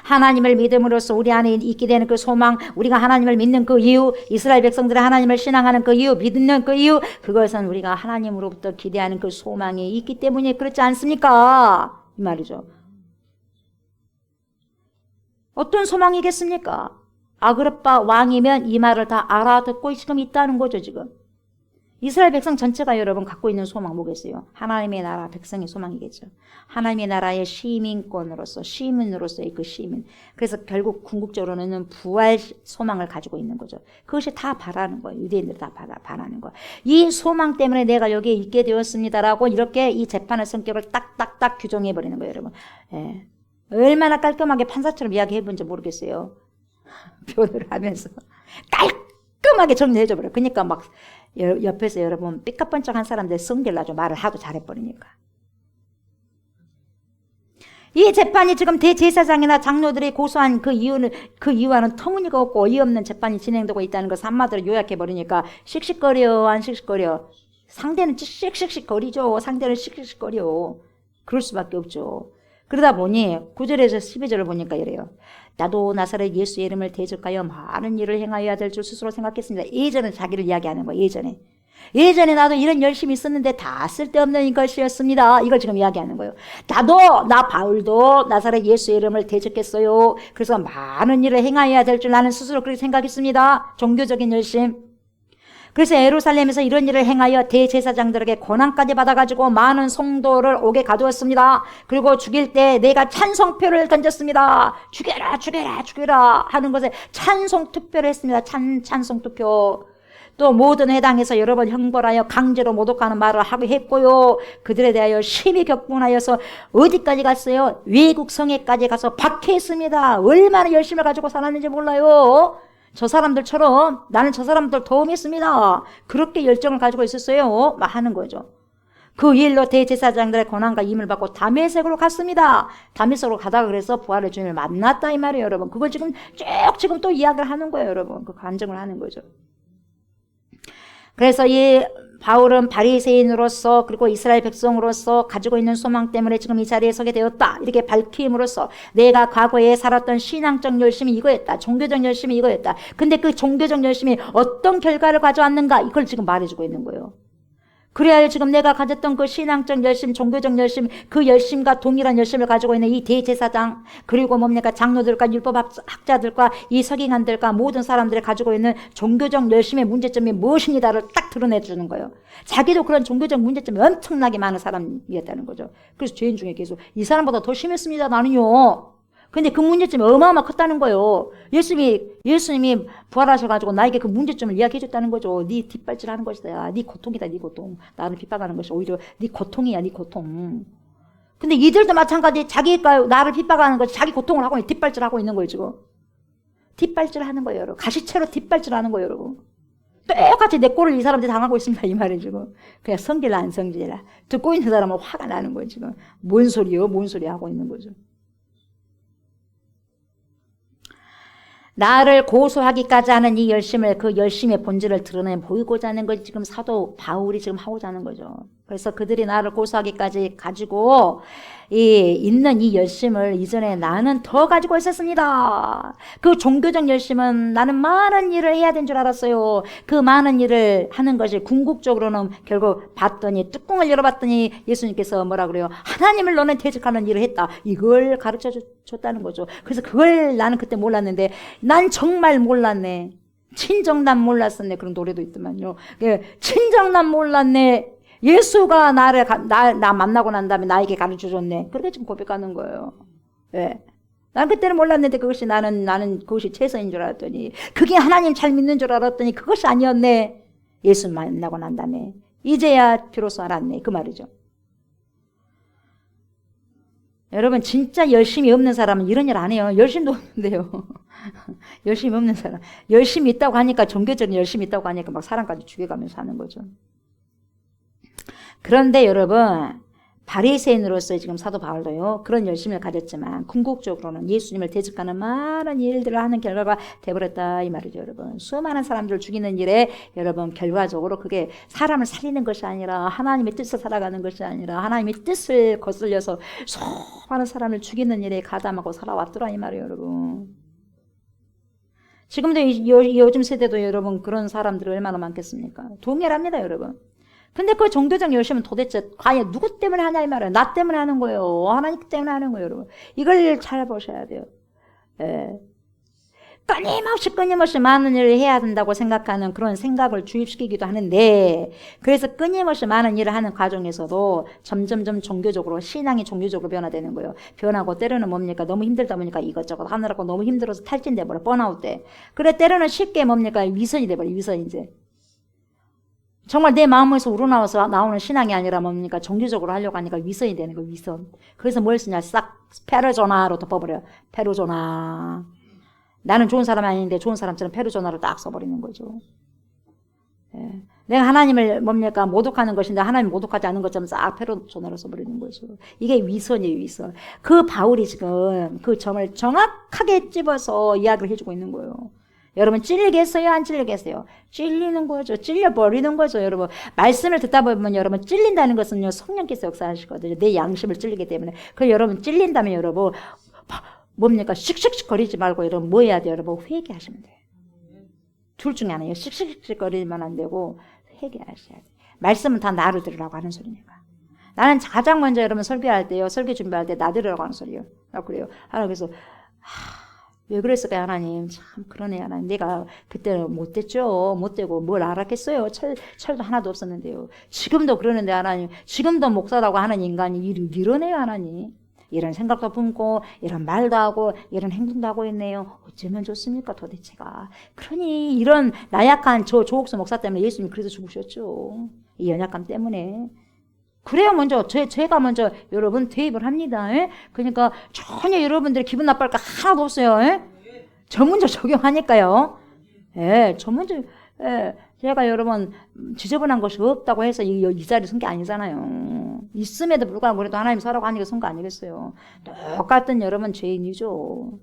하나님을 믿음으로써 우리 안에 있게 되는 그 소망, 우리가 하나님을 믿는 그 이유, 이스라엘 백성들이 하나님을 신앙하는 그 이유, 믿는 그 이유, 그것은 우리가 하나님으로부터 기대하는 그 소망이 있기 때문에 그렇지 않습니까? 이 말이죠. 어떤 소망이겠습니까? 아그리빠 왕이면 이 말을 다 알아듣고 지금 있다는 거죠, 지금. 이스라엘 백성 전체가 여러분 갖고 있는 소망 뭐겠어요? 하나님의 나라, 백성의 소망이겠죠. 하나님의 나라의 시민으로서의 그 시민. 그래서 결국 궁극적으로는 부활 소망을 가지고 있는 거죠. 그것이 다 바라는 거예요. 유대인들이 다 바라는 거예요. 이 소망 때문에 내가 여기에 있게 되었습니다라고 이렇게 이 재판의 성격을 딱딱딱 규정해버리는 거예요, 여러분. 예. 얼마나 깔끔하게 판사처럼 이야기해 본지 모르겠어요. 표현을 하면서. 깔끔하게 정리해줘 버려요. 그러니까 막 옆에서 여러분 삐까뻔쩍한 사람들 성질 나죠. 말을 하도 잘해버리니까. 이 재판이 지금 대제사장이나 장로들이 고소한 그 이유와는 터무니가 없고 어이없는 재판이 진행되고 있다는 것을 한마디로 요약해버리니까 씩씩거려 안 씩씩거려? 상대는 씩씩거리죠. 상대는 씩씩거려. 그럴 수밖에 없죠. 그러다 보니 9절에서 12절을 보니까 이래요. 나도 나사렛 예수의 이름을 대적하여 많은 일을 행하여야 될 줄 스스로 생각했습니다. 예전에 자기를 이야기하는 거예요. 예전에 나도 이런 열심이 있었는데 다 쓸데없는 것이었습니다. 이걸 지금 이야기하는 거예요. 나 바울도 나사렛 예수의 이름을 대적했어요. 그래서 많은 일을 행하여야 될 줄 나는 스스로 그렇게 생각했습니다. 종교적인 열심. 그래서 예루살렘에서 이런 일을 행하여 대제사장들에게 권한까지 받아가지고 많은 성도를 옥에 가두었습니다. 그리고 죽일 때 내가 찬송표를 던졌습니다. 죽여라 하는 것에 찬송투표를 했습니다. 찬송투표. 또 모든 회당에서 여러 번 형벌하여 강제로 모독하는 말을 하고 했고요. 그들에 대하여 심히 격분하여서 어디까지 갔어요? 외국 성에까지 가서 박해했습니다. 얼마나 열심을 가지고 살았는지 몰라요. 저 사람들처럼 나는 저 사람들 도움했습니다. 그렇게 열정을 가지고 있었어요. 막 하는 거죠. 그 일로 대제사장들의 권한과 힘을 받고 다메섹으로 갔습니다. 다메섹으로 가다가 그래서 부활의 주님을 만났다 이 말이에요, 여러분. 그걸 지금 또 이야기를 하는 거예요, 여러분. 그 간증을 하는 거죠. 그래서 이 바울은 바리새인으로서 그리고 이스라엘 백성으로서 가지고 있는 소망 때문에 지금 이 자리에 서게 되었다. 이렇게 밝힘으로써 내가 과거에 살았던 신앙적 열심이 이거였다. 종교적 열심이 이거였다. 근데 그 종교적 열심이 어떤 결과를 가져왔는가 이걸 지금 말해주고 있는 거예요. 그래야 지금 내가 가졌던 그 신앙적 열심, 종교적 열심, 그 열심과 동일한 열심을 가지고 있는 이 대제사장, 그리고 뭡니까 장로들과 율법학자들과 이 서기관들과 모든 사람들이 가지고 있는 종교적 열심의 문제점이 무엇입니다를 딱 드러내주는 거예요. 자기도 그런 종교적 문제점이 엄청나게 많은 사람이었다는 거죠. 그래서 죄인 중에 계속 이 사람보다 더 심했습니다 나는요. 근데 그 문제점이 어마어마 컸다는 거예요. 예수님이 부활하셔가지고 나에게 그 문제점을 이야기해 줬다는 거죠. 네 뒷발질하는 것이다. 네 고통이다. 네 고통. 나를 핍박하는 것이 오히려 네 고통이야. 네 고통. 근데 이들도 마찬가지 자기가 나를 핍박하는 것이 자기 고통을 하고 뒷발질하고 있는 거예요 지금. 뒷발질하는 거예요 여러분. 가시채로 뒷발질하는 거예요 여러분. 똑같이 내 꼴을 이 사람들이 당하고 있습니다 이 말이 지금. 그냥 성질나 안 성질이라. 듣고 있는 사람은 화가 나는 거예요 지금. 뭔 소리요? 뭔 소리 하고 있는 거죠. 나를 고소하기까지 하는 이 열심을, 그 열심의 본질을 드러내 보이고자 하는 것이 지금 사도 바울이 지금 하고자 하는 거죠. 그래서 그들이 나를 고소하기까지 가지고 있는 이 열심을 이전에 나는 더 가지고 있었습니다. 그 종교적 열심은 나는 많은 일을 해야 된 줄 알았어요. 그 많은 일을 하는 것이 궁극적으로는 결국 봤더니 뚜껑을 열어봤더니 예수님께서 뭐라 그래요? 하나님을 너는 대적하는 일을 했다. 이걸 가르쳐 줬다는 거죠. 그래서 그걸 나는 그때 몰랐는데 난 정말 몰랐네. 친정 난 몰랐었네. 그런 노래도 있더만요. 친정 난 몰랐네. 예수가 나 만나고 난 다음에 나에게 가르쳐 줬네. 그렇게 지금 고백하는 거예요. 예. 난 그때는 몰랐는데 그것이 나는 그것이 최선인 줄 알았더니 그게 하나님 잘 믿는 줄 알았더니 그것이 아니었네. 예수 만나고 난 다음에 이제야 비로소 알았네. 그 말이죠. 여러분 진짜 열심이 없는 사람은 이런 일 안 해요. 열심도 없는데요. 열심이 없는 사람. 열심이 있다고 하니까 종교적인 열심이 있다고 하니까 막 사람까지 죽여가면서 하는 거죠. 그런데 여러분 바리새인으로서 지금 사도 바울도요 그런 열심을 가졌지만 궁극적으로는 예수님을 대적하는 많은 일들을 하는 결과가 돼버렸다 이 말이죠. 여러분 수많은 사람들을 죽이는 일에 여러분 결과적으로 그게 사람을 살리는 것이 아니라 하나님의 뜻을 살아가는 것이 아니라 하나님의 뜻을 거슬려서 수많은 사람을 죽이는 일에 가담하고 살아왔더라 이 말이에요. 여러분 지금도 요즘 세대도 여러분 그런 사람들이 얼마나 많겠습니까? 동일합니다 여러분. 근데 그 종교적 열심은 도대체 과연 누구 때문에 하냐 이 말이에요. 나 때문에 하는 거예요. 하나님 때문에 하는 거예요 여러분. 이걸 잘 보셔야 돼요. 예. 끊임없이 많은 일을 해야 된다고 생각하는 그런 생각을 주입시키기도 하는데 그래서 끊임없이 많은 일을 하는 과정에서도 점점점 종교적으로 신앙이 종교적으로 변화되는 거예요. 변하고 때로는 뭡니까? 너무 힘들다 보니까 이것저것 하느라고 너무 힘들어서 탈진돼 버려. 번아웃 돼. 그래 때로는 쉽게 뭡니까? 위선이 돼 버려. 위선 이제. 정말 내 마음에서 우러나와서 나오는 신앙이 아니라 뭡니까? 종교적으로 하려고 하니까 위선이 되는 거예요. 위선. 그래서 뭘 쓰냐? 싹 페르조나로 덮어버려요. 페르조나. 나는 좋은 사람이 아닌데 좋은 사람처럼 페르조나로 딱 써버리는 거죠. 예. 내가 하나님을 뭡니까? 모독하는 것인데 하나님 모독하지 않은 것처럼 싹 페르조나로 써버리는 거죠. 이게 위선이에요. 위선. 그 바울이 지금 그 점을 정확하게 집어서 이야기를 해주고 있는 거예요. 여러분 찔리겠어요? 안 찔리겠어요? 찔리는 거죠. 찔려버리는 거죠. 여러분 말씀을 듣다 보면 여러분 찔린다는 것은요 성령께서 역사하시거든요. 내 양심을 찔리기 때문에. 그래서 여러분 찔린다면 여러분 뭡니까? 씩씩씩 거리지 말고 여러분 뭐 해야 돼요? 여러분 회개하시면 돼요. 둘 중에 하나예요. 씩씩씩 거리면 안 되고 회개하셔야 돼요. 말씀은 다 나를 들으라고 하는 소리니까. 나는 가장 먼저 여러분 설교할 때요. 설교 준비할 때 나 들으라고 하는 소리예요. 그래요. 하나님께서 왜 그랬을까요 하나님? 참 그러네 하나님. 내가 그때는 못됐죠. 못되고 뭘 알았겠어요. 철도 하나도 없었는데요. 지금도 그러는데 하나님. 지금도 목사라고 하는 인간이 이러네요 하나님. 이런 생각도 품고 이런 말도 하고 이런 행동도 하고 있네요. 어쩌면 좋습니까 도대체가. 그러니 이런 나약한 저 조옥수 목사 때문에 예수님이 그래서 죽으셨죠. 이 연약감 때문에. 그래야 먼저 제가 먼저 여러분 대입을 합니다. 예? 그러니까 전혀 여러분들이 기분 나빠할 거 하나도 없어요. 예? 저 먼저 적용하니까요. 예, 저 먼저 제가 여러분 지저분한 것이 없다고 해서 이 자리에 선 게 아니잖아요. 있음에도 불구하고 그래도 하나님 사라고 하니까 선 거 아니겠어요. 똑같은 여러분 죄인이죠.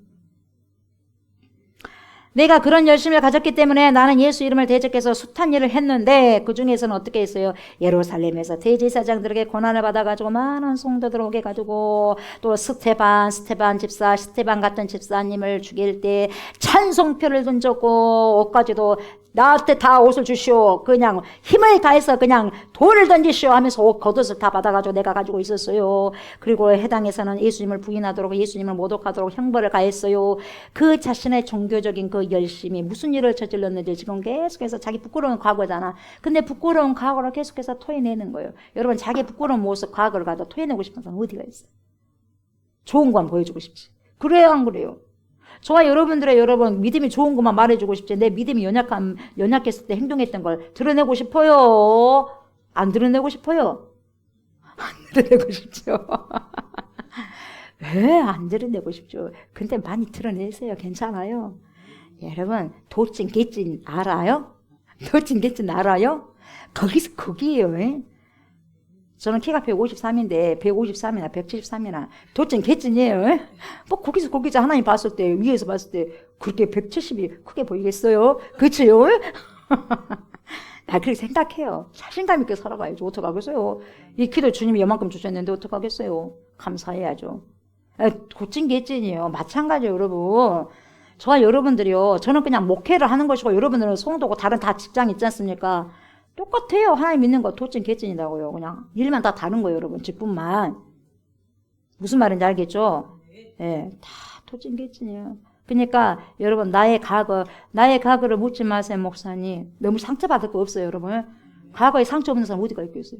내가 그런 열심을 가졌기 때문에 나는 예수 이름을 대적해서 숱한 일을 했는데 그 중에서는 어떻게 했어요? 예루살렘에서 대제사장들에게 고난을 받아가지고 많은 성도들 오게 가지고 또 스테반 같은 집사님을 죽일 때 찬송표를 던졌고 옷까지도 나한테 다 옷을 주시오. 그냥 힘을 다해서 그냥 돌을 던지시오 하면서 옷 겉옷을 다 받아가지고 내가 가지고 있었어요. 그리고 해당에서는 예수님을 부인하도록 예수님을 모독하도록 형벌을 가했어요. 그 자신의 종교적인 그 열심이 무슨 일을 저질렀는지 지금 계속해서 자기 부끄러운 과거잖아. 근데 부끄러운 과거를 계속해서 토해내는 거예요. 여러분 자기 부끄러운 모습 과거를 가도 토해내고 싶은 사람 어디가 있어요? 좋은 것만 보여주고 싶지. 그래요 안 그래요? 저와 여러분들의 여러분 믿음이 좋은 것만 말해주고 싶지 내 믿음이 연약했을 때 행동했던 걸 드러내고 싶어요? 안 드러내고 싶어요? 안 드러내고 싶죠. 왜 안 드러내고 싶죠? 근데 많이 드러내세요. 괜찮아요. 여러분 도찐 개찐 알아요? 도찐 개찐 알아요? 거기서 거기에요. 에? 저는 키가 153인데 153이나 173이나 도찐 개찐이에요. 에? 뭐 거기서 하나님 봤을 때 위에서 봤을 때 그렇게 170이 크게 보이겠어요? 그렇죠? 나 그렇게 생각해요. 자신감 있게 살아가야죠. 어떡하겠어요? 이 키도 주님이 요만큼 주셨는데 어떡하겠어요? 감사해야죠. 도찐 개찐이에요. 마찬가지예요 여러분. 저와 여러분들이요. 저는 그냥 목회를 하는 것이고 여러분들은 성도고 다른 다 직장 있지 않습니까? 똑같아요. 하나님 믿는 거 도찐 개찐이라고요. 그냥 일만 다 다른 거예요 여러분. 직분만. 무슨 말인지 알겠죠? 예, 다 도찐 개찐이에요. 그러니까 여러분 나의 과거를 묻지 마세요 목사님. 너무 상처받을 거 없어요 여러분. 과거에 상처 없는 사람 어디가 있겠어요?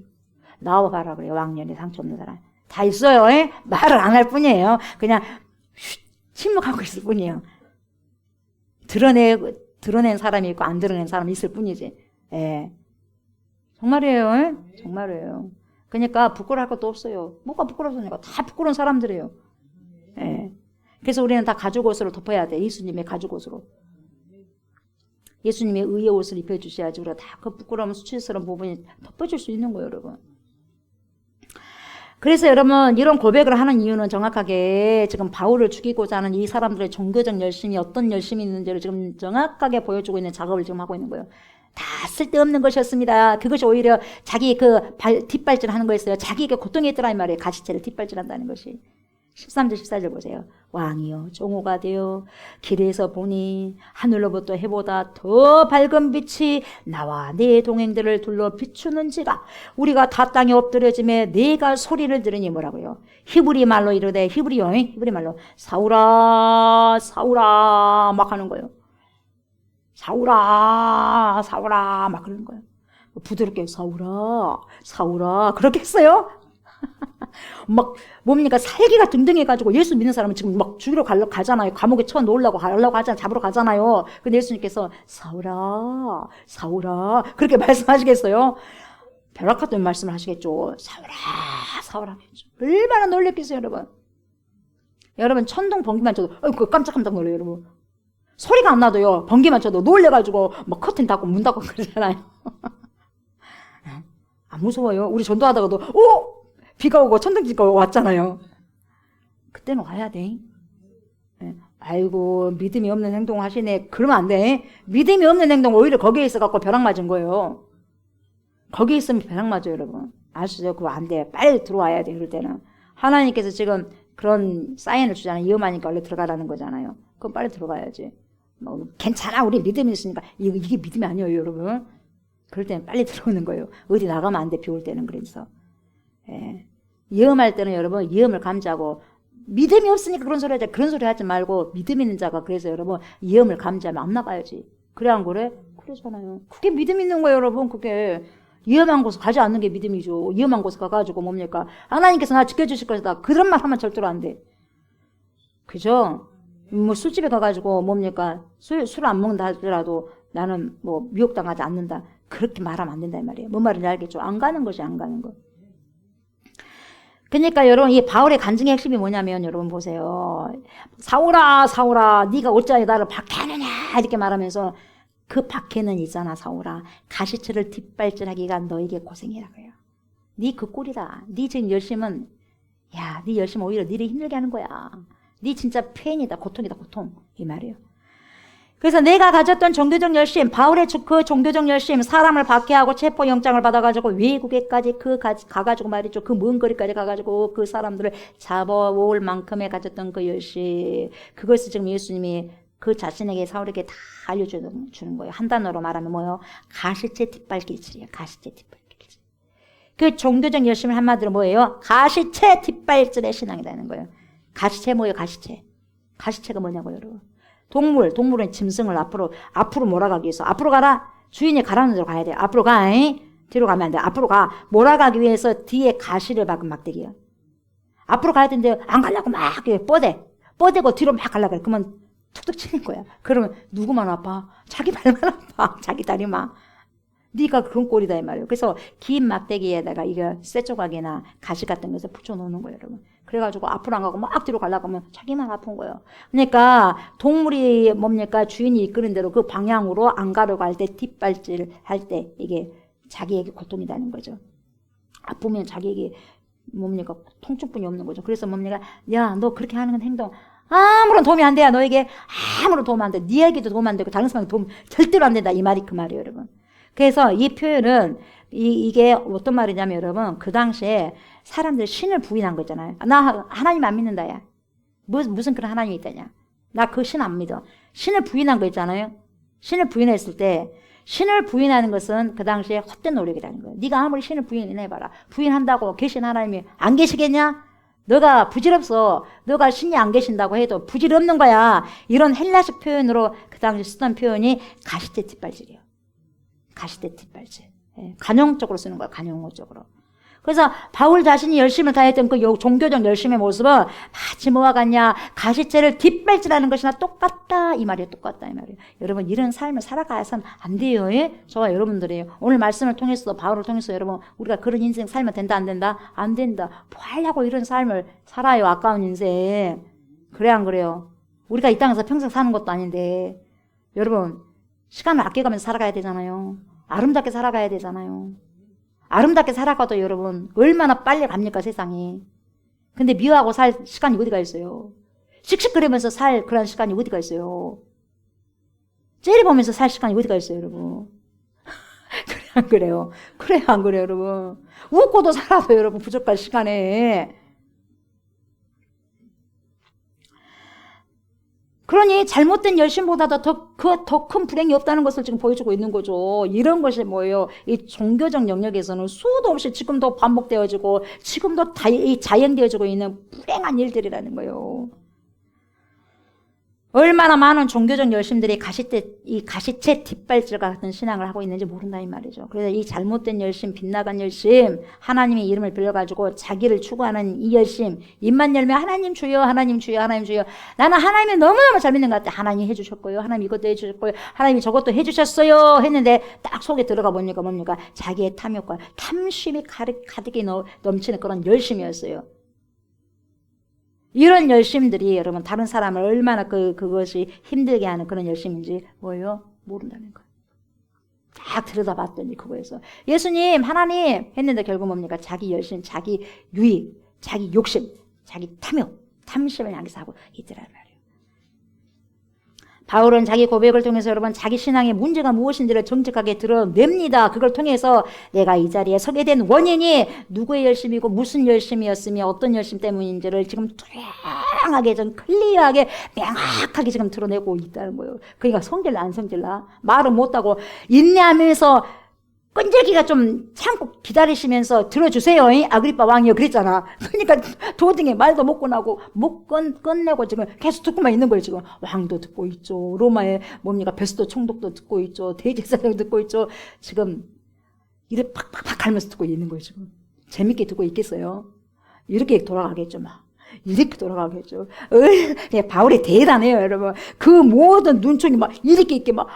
나와봐라 그래요. 왕년에 상처 없는 사람. 다 있어요. 에? 말을 안 할 뿐이에요. 그냥 침묵하고 있을 뿐이에요. 드러낸 사람이 있고 안 드러낸 사람이 있을 뿐이지. 예. 정말이에요. 에? 정말이에요. 그러니까 부끄러울 것도 없어요. 뭐가 부끄러우니까 다 부끄러운 사람들이에요. 예. 그래서 우리는 다 가죽 옷으로 덮어야 돼. 예수님의 가죽 옷으로. 예수님의 의의 옷을 입혀주셔야지 우리가 다 그 부끄러움 수치스러운 부분이 덮어줄 수 있는 거예요 여러분. 그래서 여러분 이런 고백을 하는 이유는 정확하게 지금 바울을 죽이고자 하는 이 사람들의 종교적 열심이 어떤 열심이 있는지를 지금 정확하게 보여주고 있는 작업을 지금 하고 있는 거예요. 다 쓸데없는 것이었습니다. 그것이 오히려 자기 뒷발질하는 거였어요. 자기에게 고통이 있더라 이 말이에요. 가시체를 뒷발질한다는 것이. 13절 14절 보세요. 왕이여 종호가 되어 길에서 보니 하늘로부터 해보다 더 밝은 빛이 나와 내 동행들을 둘러 비추는지라. 우리가 다 땅에 엎드려짐에 내가 소리를 들으니 뭐라고요? 히브리 말로 이르되 히브리 말로 사울아 사울아 막 하는 거예요. 사울아 사울아 막 그러는 거예요. 부드럽게 사울아 사울아 그렇게 했어요? 막 뭡니까 살기가 등등해가지고 예수 믿는 사람은 지금 막 죽이러 가잖아요. 감옥에 쳐 놓으려고 하잖아요. 잡으러 가잖아요. 근데 예수님께서 사울아 사울아 그렇게 말씀하시겠어요? 벼락같은 말씀을 하시겠죠. 사울아 사울아 얼마나 놀랬겠어요 여러분. 여러분 천둥 번개만 쳐도 깜짝깜짝 놀래요 여러분. 소리가 안 나도요 번개만 쳐도 놀래가지고 막 커튼 닫고 문 닫고 그러잖아요. 안 무서워요. 우리 전도하다가도 비가 오고 천둥지가 왔잖아요. 그때는 와야 돼. 아이고 믿음이 없는 행동 하시네. 그러면 안 돼. 믿음이 없는 행동 오히려 거기에 있어갖고 벼락 맞은 거예요. 거기에 있으면 벼락 맞아요 여러분. 아시죠? 그거 안 돼. 빨리 들어와야 돼. 그럴 때는. 하나님께서 지금 그런 사인을 주잖아요. 위험하니까 원래 들어가라는 거잖아요. 그럼 빨리 들어가야지. 뭐 괜찮아 우리 믿음이 있으니까. 이게 믿음이 아니에요 여러분. 그럴 때는 빨리 들어오는 거예요. 어디 나가면 안 돼. 비 올 때는. 그래서 예. 위험할 때는 여러분 위험을 감지하고 믿음이 없으니까 그런 소리 하자. 그런 소리 하지 말고 믿음 있는 자가 그래서 여러분 위험을 감지하면 안 나가야지. 그래 안 그래? 그러잖아요. 그게 믿음 있는 거예요 여러분. 그게 위험한 곳에 가지 않는 게 믿음이죠. 위험한 곳에 가가지고 뭡니까? 하나님께서 나 지켜주실 것이다. 그런 말 하면 절대로 안 돼. 그죠? 뭐 술집에 가가지고 뭡니까? 술 안 먹는다 하더라도 나는 뭐 미혹당하지 않는다. 그렇게 말하면 안 된다 이 말이에요. 뭔 말인지 알겠죠? 안 가는 것이 안 가는 거. 그러니까 여러분 이 바울의 간증의 핵심이 뭐냐면 여러분 보세요. 사울아 사울아 네가 어찌하여 나를 박해하느냐 이렇게 말하면서 그 박해는 있잖아 사울아. 가시처를 뒷발질하기가 너에게 고생이라고요. 네 그 꼴이다. 네 지금 열심은 야, 네 열심 오히려 니를 힘들게 하는 거야. 네 진짜 페인이다. 고통이다. 고통. 이 말이에요. 그래서 내가 가졌던 종교적 열심, 바울의 그 종교적 열심, 사람을 박해하고 체포영장을 받아가지고 외국에까지 가가지고 말이죠. 그 먼 거리까지 가가지고 그 사람들을 잡아올 만큼의 가졌던 그 열심. 그것을 지금 예수님이 그 자신에게 사울에게 다 알려주는 거예요. 한 단어로 말하면 뭐예요? 가시체 뒷발길질이에요. 가시체 뒷발길질. 그 종교적 열심을 한마디로 뭐예요? 가시체 뒷발질의 신앙이라는 거예요. 가시체 뭐예요? 가시체. 가시체가 뭐냐고요, 여러분. 동물은 짐승을 앞으로 몰아가기 위해서 앞으로 가라. 주인이 가라는 대로 가야 돼요. 앞으로 가. 뒤로 가면 안 돼. 앞으로 가. 몰아가기 위해서 뒤에 가시를 박은 막대기예요. 앞으로 가야 되는데 안 가려고 막 뻗대고 뒤로 막 가려고 그래. 그러면 툭툭 치는 거야. 그러면 누구만 아파? 자기 발만 아파. 자기 다리만. 네가 그런 꼴이다 이 말이에요. 그래서 긴 막대기에다가 이거 쇠조각이나 가시 같은 것을 붙여놓는 거예요, 여러분. 그래가지고 앞으로 안 가고 막 뒤로 가려고 하면 자기만 아픈 거예요. 그러니까 동물이 뭡니까? 주인이 이끄는 대로 그 방향으로 안 가려고 할 때 뒷발질 할 때 이게 자기에게 고통이라는 거죠. 아프면 자기에게 뭡니까? 통증뿐이 없는 거죠. 그래서 뭡니까? 야, 너 그렇게 하는 행동 아무런 도움이 안 돼요. 너에게 아무런 도움 안 돼. 네에게도 도움 안 되고 다른 사람에게 도움 절대로 안 된다. 이 말이 그 말이에요, 여러분. 그래서 이 표현은 이게 어떤 말이냐면 여러분 그 당시에 사람들이 신을 부인한 거 있잖아요. 나 하나님 안 믿는다 야. 무슨 그런 하나님이 있다냐. 나 그 신 안 믿어. 신을 부인한 거 있잖아요. 신을 부인했을 때 신을 부인하는 것은 그 당시에 헛된 노력이라는 거예요. 네가 아무리 신을 부인해봐라. 부인한다고 계신 하나님이 안 계시겠냐? 너가 부질없어. 너가 신이 안 계신다고 해도 부질없는 거야. 이런 헬라식 표현으로 그 당시 쓰던 표현이 가시대 뒷발질이에요. 가시대 뒷발질. 관용적으로 쓰는 거야. 관용어적으로. 그래서 바울 자신이 열심을 다했던 그 종교적 열심의 모습은 마치 뭐와 같냐. 가시체를 뒷발질하는 것이나 똑같다. 이 말이에요. 똑같다. 이 말이에요. 여러분 이런 삶을 살아가서는 안 돼요. 예? 저와 여러분들이 오늘 말씀을 통해서 바울을 통해서 여러분 우리가 그런 인생 살면 된다 안 된다? 안 된다. 뭐 하려고 이런 삶을 살아요. 아까운 인생. 그래 안 그래요? 우리가 이 땅에서 평생 사는 것도 아닌데 여러분 시간을 아껴가면서 살아가야 되잖아요. 아름답게 살아가야 되잖아요. 아름답게 살아가도 여러분 얼마나 빨리 갑니까 세상이. 근데 미워하고 살 시간이 어디가 있어요. 씩씩거리면서 살 그런 시간이 어디가 있어요. 째려보면서 살 시간이 어디가 있어요 여러분. 그래 안 그래요. 그래 안 그래요 여러분. 웃고도 살아도 여러분 부족할 시간에. 그러니 잘못된 열심보다도 더 큰 불행이 없다는 것을 지금 보여주고 있는 거죠. 이런 것이 뭐예요? 이 종교적 영역에서는 수도 없이 지금도 반복되어지고 지금도 자연되어지고 있는 불행한 일들이라는 거예요. 얼마나 많은 종교적 열심들이 가시체 뒷발질 같은 신앙을 하고 있는지 모른다 이 말이죠. 그래서 이 잘못된 열심, 빗나간 열심, 하나님의 이름을 빌려가지고 자기를 추구하는 이 열심, 입만 열면 하나님 주여, 하나님 주여, 하나님 주여. 나는 하나님을 너무너무 잘 믿는 것 같아. 하나님 해주셨고요. 하나님 이것도 해주셨고요. 하나님이 저것도 해주셨어요. 했는데 딱 속에 들어가 보니까 뭡니까? 자기의 탐욕과 탐심이 가득히 넘치는 그런 열심이었어요. 이런 열심들이 여러분 다른 사람을 얼마나 그것이 힘들게 하는 그런 열심인지 뭐예요? 모른다는 거예요. 딱 들여다봤더니 그거에서 예수님 하나님 했는데 결국 뭡니까? 자기 열심, 자기 유익, 자기 욕심, 자기 탐욕, 탐심을 향해서 하고 있더란 말이에요. 바울은 자기 고백을 통해서 여러분 자기 신앙의 문제가 무엇인지를 정직하게 드러냅니다. 그걸 통해서 내가 이 자리에 서게 된 원인이 누구의 열심이고 무슨 열심이었으며 어떤 열심 때문인지를 지금 투명하게 좀 클리어하게 명확하게 지금 드러내고 있다는 거예요. 그러니까 성질나 안 성질나 말은 못하고 인내하면서 끈질기가 좀 참고 기다리시면서 들어주세요. 아그리빠 왕이요 그랬잖아. 그러니까 도중에 말도 못 끝나고 못 끝내고 지금 계속 듣고만 있는 거예요. 지금 왕도 듣고 있죠. 로마의 뭡니까 베스도 총독도 듣고 있죠. 대제사장도 듣고 있죠. 지금 이를 팍팍팍 하면서 듣고 있는 거예요. 지금 재밌게 듣고 있겠어요. 이렇게 돌아가겠죠. 막 이렇게 돌아가겠죠. 바울이 대단해요, 여러분. 그 모든 눈총이 막 이렇게 있게 막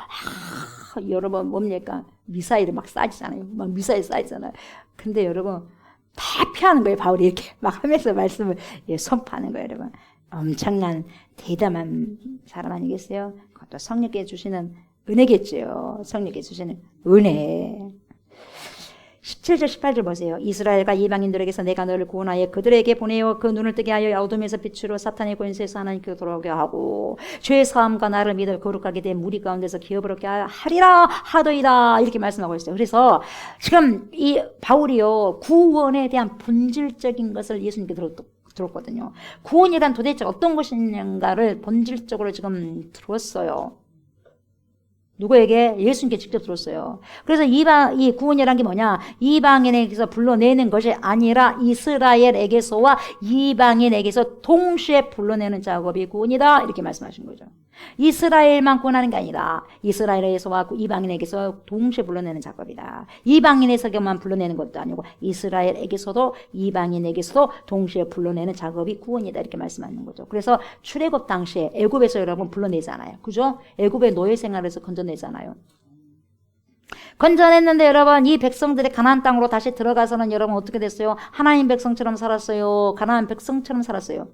여러분 뭡니까? 미사일이 막 쏴지잖아요. 막 미사일 쏴지잖아요. 근데 여러분 다 피하는 거예요. 바울이 이렇게 막 하면서 말씀을 선포하는 거예요, 여러분. 엄청난 대담한 사람 아니겠어요? 그것도 성령께 주시는 은혜겠죠. 성령께 주시는 은혜. 17절 18절 보세요. 이스라엘과 이방인들에게서 내가 너를 구원하여 그들에게 보내어 그 눈을 뜨게 하여 어둠에서 빛으로 사탄의 권세에서 하나님께 돌아오게 하고 죄의 사함과 나를 믿어 거룩하게 된 무리 가운데서 기업을 얻게 하리라 하더이다 이렇게 말씀하고 있어요. 그래서 지금 이 바울이요 구원에 대한 본질적인 것을 예수님께 들었거든요. 구원이란 도대체 어떤 것인가를 본질적으로 지금 들었어요. 누구에게? 예수님께 직접 들었어요. 그래서 이 구원이란 게 뭐냐? 이방인에게서 불러내는 것이 아니라 이스라엘에게서와 이방인에게서 동시에 불러내는 작업이 구원이다. 이렇게 말씀하신 거죠. 이스라엘만 구원하는 게 아니라 이스라엘에게서와 이방인에게서 동시에 불러내는 작업이다. 이방인에게서만 불러내는 것도 아니고 이스라엘에게서도 이방인에게서도 동시에 불러내는 작업이 구원이다. 이렇게 말씀하는 거죠. 그래서 출애굽 당시에 애굽에서 여러분 불러내잖아요. 그죠? 애굽의 노예 생활에서 건져내잖아요. 건져냈는데 여러분 이 백성들이 가나안 땅으로 다시 들어가서는 여러분 어떻게 됐어요? 하나님 백성처럼 살았어요. 가나안 백성처럼 살았어요.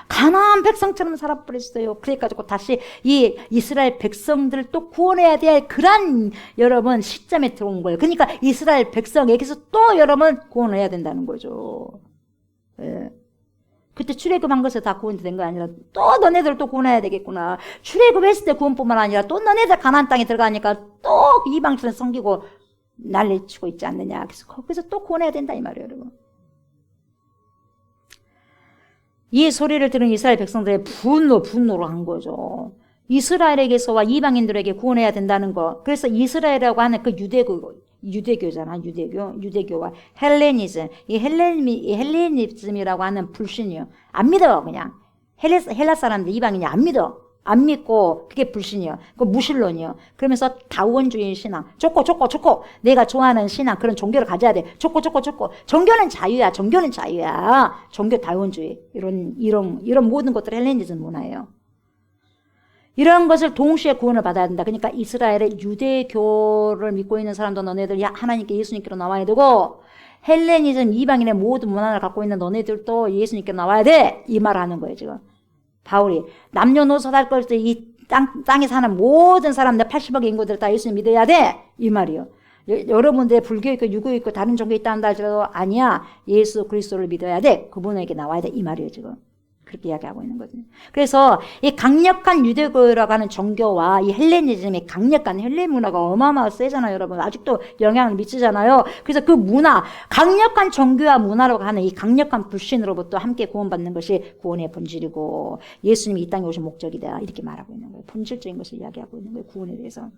가나안 백성처럼 살아버렸어요. 그래가지고 다시 이 이스라엘 백성들을 또 구원해야 될 그런 여러분 시점에 들어온 거예요. 그러니까 이스라엘 백성에게서 또 여러분 구원을 해야 된다는 거죠. 예. 그때 출애굽한 것에 다 구원이 된 거 아니라 또 너네들 또 구원해야 되겠구나. 출애굽했을 때 구원뿐만 아니라 또 너네들 가나안 땅에 들어가니까 또 이방처럼 섬기고 난리치고 있지 않느냐. 그래서 거기서 또 구원해야 된다 이 말이에요, 여러분. 이 소리를 들은 이스라엘 백성들의 분노로 한 거죠. 이스라엘에게서와 이방인들에게 구원해야 된다는 거. 그래서 이스라엘이라고 하는 그 유대교잖아, 유대교와 헬레니즘. 이 헬레니즘이라고 하는 불신이요. 안 믿어, 그냥. 헬라 사람들, 이방인이 안 믿어. 안 믿고, 그게 불신이요. 그 무신론이요. 그러면서 다원주의 신앙. 좋고. 내가 좋아하는 신앙, 그런 종교를 가져야 돼. 좋고. 종교는 자유야. 종교 다원주의. 이런 모든 것들이 헬레니즘 문화예요. 이런 것을 동시에 구원을 받아야 된다. 그러니까 이스라엘의 유대교를 믿고 있는 사람도 너네들 하나님께 예수님께로 나와야 되고, 헬레니즘 이방인의 모든 문화를 갖고 있는 너네들도 예수님께로 나와야 돼. 이 말을 하는 거예요, 지금. 바울이 남녀노소 할 것 때 이 땅에 사는 모든 사람들 80억의 인구들 다 예수님 믿어야 돼. 이 말이요. 여러분들 불교 있고 유교 있고 다른 종교 있다 한다 할지라도 아니야. 예수 그리스도를 믿어야 돼. 그분에게 나와야 돼. 이 말이에요, 지금. 그렇게 이야기하고 있는 거거든요. 그래서 이 강력한 유대교라고 하는 종교와 이 헬레니즘의 강력한 헬레 문화가 어마어마하게 세잖아요, 여러분. 아직도 영향을 미치잖아요. 그래서 그 문화, 강력한 종교와 문화라고 하는 이 강력한 불신으로부터 함께 구원받는 것이 구원의 본질이고 예수님이 이 땅에 오신 목적이다. 이렇게 말하고 있는 거예요. 본질적인 것을 이야기하고 있는 거예요, 구원에 대해서.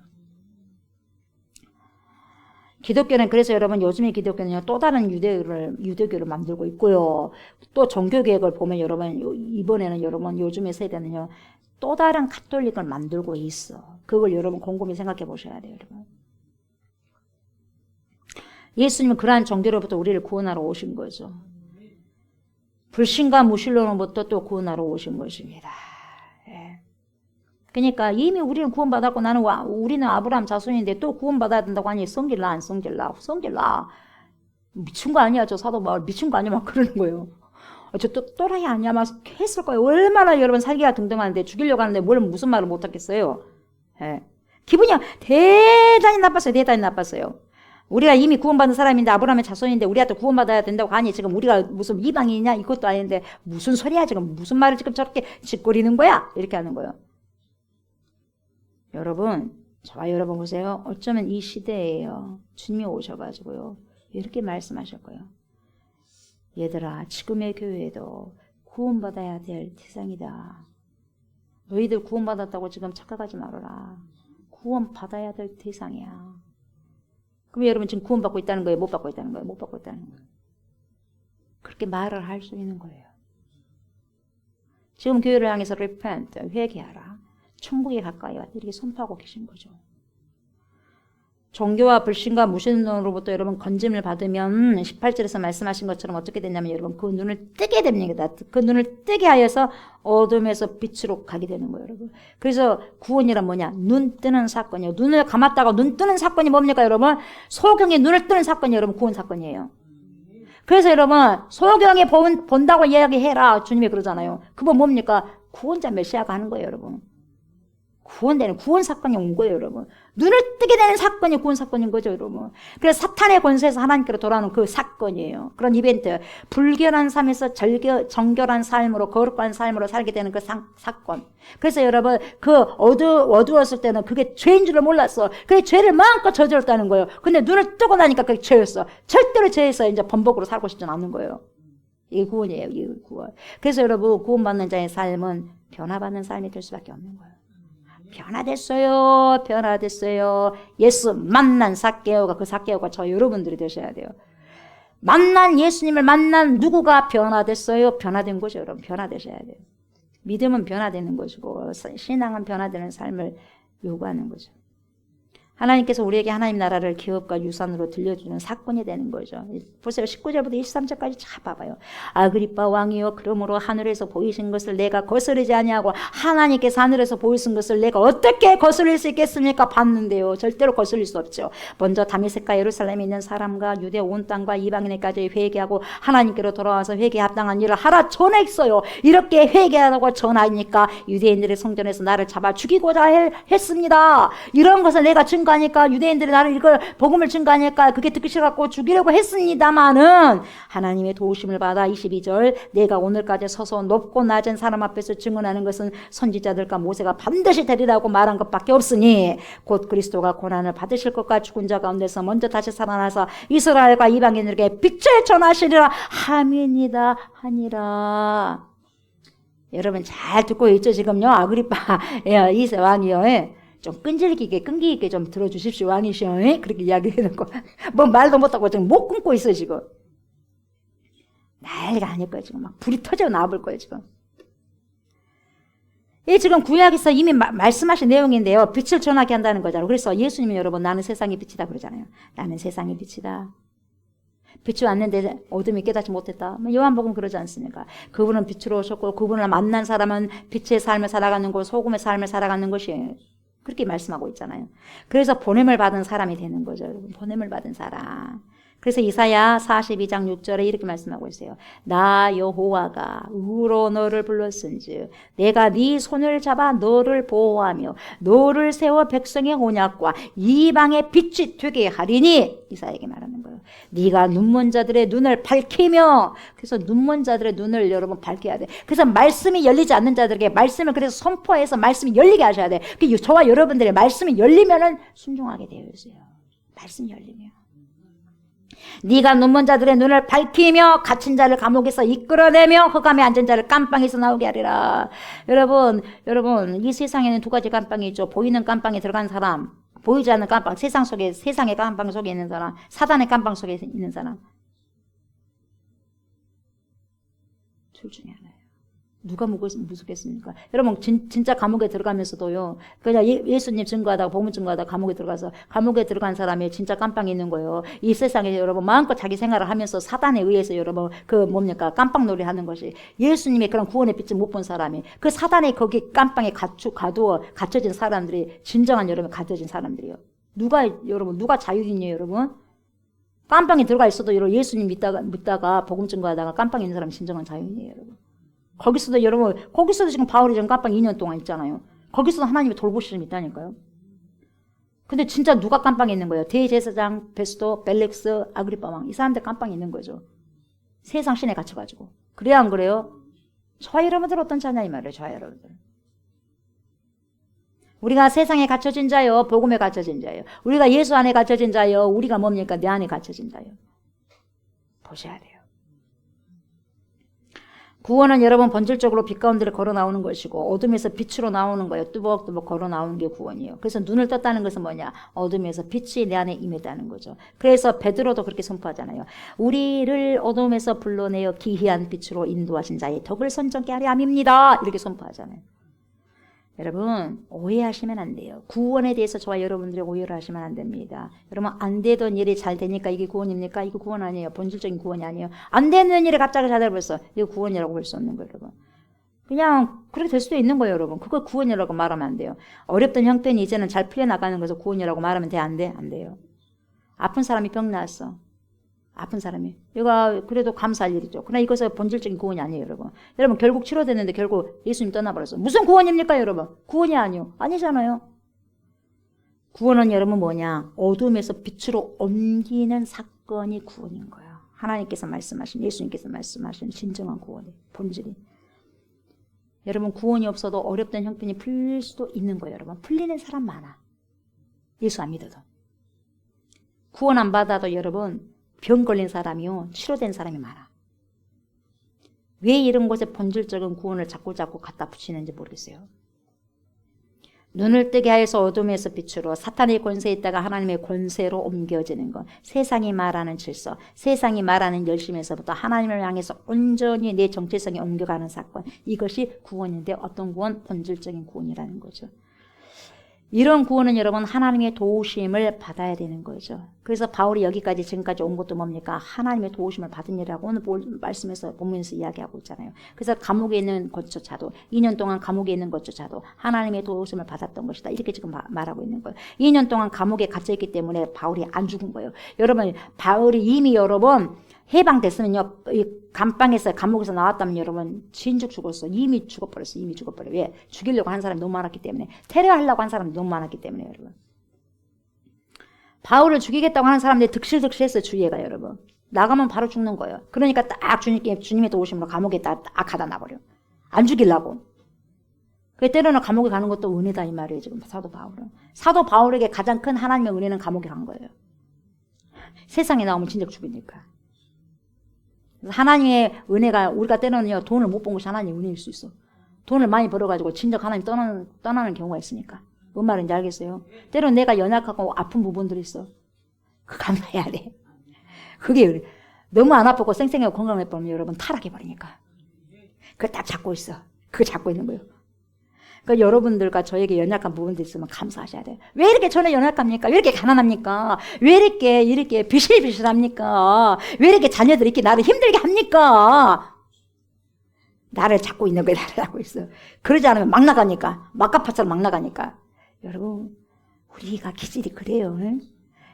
기독교는 그래서 여러분 요즘의 기독교는요 또 다른 유대교를 만들고 있고요. 또 종교개혁을 보면 여러분 이번에는 여러분 요즘의 세대는요 또 다른 가톨릭을 만들고 있어. 그걸 여러분 곰곰이 생각해 보셔야 돼요, 여러분. 예수님은 그러한 종교로부터 우리를 구원하러 오신 거죠. 불신과 무신론으로부터 또 구원하러 오신 것입니다. 그러니까 이미 우리는 구원받았고 우리는 아브라함 자손인데 또 구원받아야 된다고 하니 성질나 안 성질나? 성질나. 미친 거 아니야, 저 사도 바울. 미친 거 아니야, 막 그러는 거예요. 저 또라이 아니야, 막 했을 거예요. 얼마나 여러분 살기가 등등하는데 죽이려고 하는데 무슨 말을 못 하겠어요. 예. 기분이 대단히 나빴어요. 우리가 이미 구원받은 사람인데 아브라함의 자손인데 우리한테 구원받아야 된다고 하니 지금 우리가 무슨 이방인이냐 이것도 아닌데 무슨 소리야 지금 무슨 말을 지금 저렇게 짓거리는 거야 이렇게 하는 거예요. 여러분, 저와 여러분 보세요. 어쩌면 이 시대에요. 주님이 오셔가지고요. 이렇게 말씀하실 거예요. 얘들아, 지금의 교회도 구원받아야 될 대상이다. 너희들 구원받았다고 지금 착각하지 말아라. 구원받아야 될 대상이야. 그럼 여러분 지금 구원받고 있다는 거예요? 못 받고 있다는 거예요? 못 받고 있다는 거예요. 그렇게 말을 할 수 있는 거예요. 지금 교회를 향해서 repent, 회개하라. 천국에 가까이 왔다 이렇게 선포하고 계신 거죠. 종교와 불신과 무신론으로부터 여러분 건짐을 받으면 18절에서 말씀하신 것처럼 어떻게 되냐면 여러분 그 눈을 뜨게 됩니다. 그 눈을 뜨게 하여서 어둠에서 빛으로 가게 되는 거예요, 여러분. 그래서 구원이란 뭐냐? 눈 뜨는 사건이에요. 눈을 감았다가 눈 뜨는 사건이 뭡니까, 여러분? 소경이 눈을 뜨는 사건이 여러분 구원 사건이에요. 그래서 여러분 소경이 본다고 이야기해라. 주님이 그러잖아요. 그건 뭡니까? 구원자 메시아가 하는 거예요, 여러분. 구원되는 구원 사건이 온 거예요, 여러분. 눈을 뜨게 되는 사건이 구원 사건인 거죠, 여러분. 그래서 사탄의 권세에서 하나님께로 돌아오는 그 사건이에요. 그런 이벤트. 불결한 삶에서 정결한 삶으로 거룩한 삶으로 살게 되는 그 사건. 그래서 여러분 그 어두웠을 때는 그게 죄인 줄을 몰랐어. 그게 죄를 마음껏 저질렀다는 거예요. 근데 눈을 뜨고 나니까 그게 죄였어. 절대로 죄에서 이제 번복으로 살고 싶지는 않는 거예요. 이게 구원이에요. 이게 구원. 그래서 여러분 구원받는 자의 삶은 변화받는 삶이 될 수밖에 없는 거예요. 변화됐어요. 변화됐어요. 예수 만난 삭개오가 그 삭개오가 저 여러분들이 되셔야 돼요. 만난 예수님을 만난 누구가 변화됐어요? 변화된 거죠. 여러분 변화되셔야 돼요. 믿음은 변화되는 것이고 신앙은 변화되는 삶을 요구하는 거죠. 하나님께서 우리에게 하나님 나라를 기업과 유산으로 들려주는 사건이 되는 거죠. 보세요. 19절부터 23절까지 잘 봐봐요. 아그리빠 왕이여 그러므로 하늘에서 보이신 것을 내가 거스르지 아니하고 하나님께서 하늘에서 보이신 것을 내가 어떻게 거스릴 수 있겠습니까? 봤는데요. 절대로 거스릴 수 없죠. 먼저 다메섹과 예루살렘에 있는 사람과 유대 온 땅과 이방인에까지 회개하고 하나님께로 돌아와서 회개에 합당한 일을 하라 전했어요. 이렇게 회개하라고 전하니까 유대인들의 성전에서 나를 잡아 죽이고자 했습니다. 이런 것을 내가 증거하니까 유대인들이 나를 이걸 복음을 증거하니까 그게 듣기 싫어갖고 죽이려고 했습니다마는 하나님의 도우심을 받아 22절 내가 오늘까지 서서 높고 낮은 사람 앞에서 증언하는 것은 선지자들과 모세가 반드시 되리라고 말한 것밖에 없으니 곧 그리스도가 고난을 받으실 것과 죽은 자 가운데서 먼저 다시 살아나서 이스라엘과 이방인들에게 빛을 전하시리라 함이니이다 하니라. 여러분 잘 듣고 있죠? 지금요. 아그리파 이세 왕이요. 좀 끈기 있게 좀 들어주십시오. 왕이시오. 그렇게 이야기해놓고 뭐 말도 못하고 지금 못 끊고 있어요. 지금 난리가 아닐 거예요. 지금 막 불이 터져 나와볼 거예요. 지금 이 지금 구약에서 이미 말씀하신 내용인데요. 빛을 전하게 한다는 거잖아요. 그래서 예수님이 여러분 나는 세상의 빛이다 그러잖아요. 나는 세상의 빛이다. 빛이 왔는데 어둠이 깨닫지 못했다. 요한복음 그러지 않습니까? 그분은 빛으로 오셨고 그분을 만난 사람은 빛의 삶을 살아가는 것, 소금의 삶을 살아가는 것이에요. 그렇게 말씀하고 있잖아요. 그래서 보냄을 받은 사람이 되는 거죠. 여러분. 보냄을 받은 사람. 그래서 이사야 42장 6절에 이렇게 말씀하고 있어요. 나 여호와가 우로 너를 불렀은즉 내가 네 손을 잡아 너를 보호하며 너를 세워 백성의 언약과 이방의 빛이 되게 하리니 이사야에게 말하는 거예요. 네가 눈먼 자들의 눈을 밝히며 그래서 눈먼 자들의 눈을 여러분 밝혀야 돼. 그래서 말씀이 열리지 않는 자들에게 말씀을 그래서 선포해서 말씀이 열리게 하셔야 돼. 저와 여러분들의 말씀이 열리면은 순종하게 되어 있어요. 말씀이 열리면. 네가 눈먼 자들의 눈을 밝히며 갇힌 자를 감옥에서 이끌어내며 흑암에 앉은 자를 깜빵에서 나오게 하리라. 여러분 이 세상에는 두 가지 깜빵이 있죠. 보이는 깜빵에 들어간 사람, 보이지 않는 깜빵, 세상의 깜빵 속에 있는 사람, 사단의 깜빵 속에 있는 사람. 둘 중에 하나예요. 누가 무섭겠습니까? 여러분 진짜 감옥에 들어가면서도요. 그냥 예수님 증거하다가 복음 증거하다가 감옥에 들어가서 감옥에 들어간 사람이 진짜 깜빵이 있는 거예요. 이 세상에 여러분 마음껏 자기 생활을 하면서 사단에 의해서 여러분 깜빵놀이 하는 것이 예수님의 그런 구원의 빛을 못 본 사람이 그 사단의 거기 깜빵에 갇혀진 사람들이 진정한 여러분 갇혀진 사람들이요. 누가 자유인이에요, 여러분? 깜빵에 들어가 있어도 여러분 예수님 믿다가 복음 증거하다가 깜빵에 있는 사람이 진정한 자유인이에요, 여러분. 거기서도 지금 바울이 지금 깜빵 2년 동안 있잖아요. 거기서도 하나님의 돌보심이 있다니까요. 근데 진짜 누가 깜빵에 있는 거예요? 대제사장, 베스도, 벨릭스, 아그리빠 왕. 이 사람들 깜빵에 있는 거죠. 세상 신에 갇혀가지고. 그래야 안 그래요? 저와 여러분들 어떤 자냐 이 말이에요. 저와 여러분들. 우리가 세상에 갇혀진 자요. 복음에 갇혀진 자요. 우리가 예수 안에 갇혀진 자요. 우리가 뭡니까? 내 안에 갇혀진 자요. 보셔야 돼요. 구원은 여러분 본질적으로 빛 가운데를 걸어 나오는 것이고 어둠에서 빛으로 나오는 거예요. 뚜벅뚜벅 걸어 나오는 게 구원이에요. 그래서 눈을 떴다는 것은 뭐냐? 어둠에서 빛이 내 안에 임했다는 거죠. 그래서 베드로도 그렇게 선포하잖아요. 우리를 어둠에서 불러내어 기이한 빛으로 인도하신 자의 덕을 선정케 하려 함입니다. 이렇게 선포하잖아요. 여러분 오해하시면 안 돼요. 구원에 대해서 저와 여러분들이 오해를 하시면 안 됩니다. 여러분 안 되던 일이 잘 되니까 이게 구원입니까? 이거 구원 아니에요. 본질적인 구원이 아니에요. 안 되는 일이 갑자기 잘 되버렸어. 이거 구원이라고 볼 수 없는 거예요, 여러분. 그냥 그렇게 될 수도 있는 거예요, 여러분. 그걸 구원이라고 말하면 안 돼요. 어렵던 형편이 이제는 잘 풀려나가는 것을 구원이라고 말하면 돼? 안 돼? 안 돼요. 아픈 사람이 병 나았어. 아픈 사람이. 이거 그래도 감사할 일이죠. 그러나 이것은 본질적인 구원이 아니에요, 여러분. 여러분 결국 치료됐는데 결국 예수님 떠나버렸어. 무슨 구원입니까, 여러분? 구원이 아니잖아요. 구원은 여러분 뭐냐? 어둠에서 빛으로 옮기는 사건이 구원인 거예요. 하나님께서 말씀하신, 예수님께서 말씀하신 진정한 구원의 본질이. 여러분 구원이 없어도 어렵던 형편이 풀릴 수도 있는 거예요, 여러분. 풀리는 사람 많아. 예수 안 믿어도. 구원 안 받아도 여러분 병 걸린 사람이요 치료된 사람이 많아. 왜 이런 곳에 본질적인 구원을 자꾸 갖다 붙이는지 모르겠어요. 눈을 뜨게 하여서 어둠에서 빛으로 사탄의 권세에 있다가 하나님의 권세로 옮겨지는 것. 세상이 말하는 질서, 세상이 말하는 열심에서부터 하나님을 향해서 온전히 내 정체성이 옮겨가는 사건. 이것이 구원인데 어떤 구원? 본질적인 구원이라는 거죠. 이런 구원은 여러분 하나님의 도우심을 받아야 되는 거죠. 그래서 바울이 여기까지 지금까지 온 것도 뭡니까? 하나님의 도우심을 받은 일이라고 오늘 말씀에서 본문에서 이야기하고 있잖아요. 그래서 감옥에 있는 것조차도 2년 동안 감옥에 있는 것조차도 하나님의 도우심을 받았던 것이다. 이렇게 지금 말하고 있는 거예요. 2년 동안 감옥에 갇혀있기 때문에 바울이 안 죽은 거예요. 여러분 바울이 이미 여러분 해방됐으면요, 이 감방에서 감옥에서 나왔다면 여러분 진즉 죽었어. 이미 죽어버렸어. 이미 죽어버려. 왜? 죽이려고 한 사람이 너무 많았기 때문에, 테러하려고 한 사람이 너무 많았기 때문에 여러분. 바울을 죽이겠다고 하는 사람들이 득실득실했어요. 주위에가 여러분. 나가면 바로 죽는 거예요. 그러니까 딱 주님의 도우심으로 감옥에 딱 가다 놔버려. 안 죽이려고. 그 때로는 감옥에 가는 것도 은혜다 이 말이에요. 지금 사도 바울은. 사도 바울에게 가장 큰 하나님의 은혜는 감옥에 간 거예요. 세상에 나오면 진짜 죽으니까. 하나님의 은혜가, 우리가 때로는요, 돈을 못 본 것이 하나님의 은혜일 수 있어. 돈을 많이 벌어가지고 진작 하나님 떠나는 경우가 있으니까. 뭔 말인지 알겠어요? 때로는 내가 연약하고 아픈 부분들이 있어. 그 감사해야 돼. 그게 너무 안 아프고 쌩쌩하고 건강해버리면 여러분 타락해버리니까. 그걸 딱 잡고 있어. 그거 잡고 있는 거예요. 그러니까 여러분들과 저에게 연약한 부분도 있으면 감사하셔야 돼요. 왜 이렇게 저는 연약합니까? 왜 이렇게 가난합니까? 왜 이렇게 비실비실합니까? 왜 이렇게 자녀들이 이렇게 나를 힘들게 합니까? 나를 잡고 있는 거예요. 나를 잡고 있어. 그러지 않으면 막 나가니까. 막가파처럼 막 나가니까. 여러분, 우리가 기질이 그래요. 응?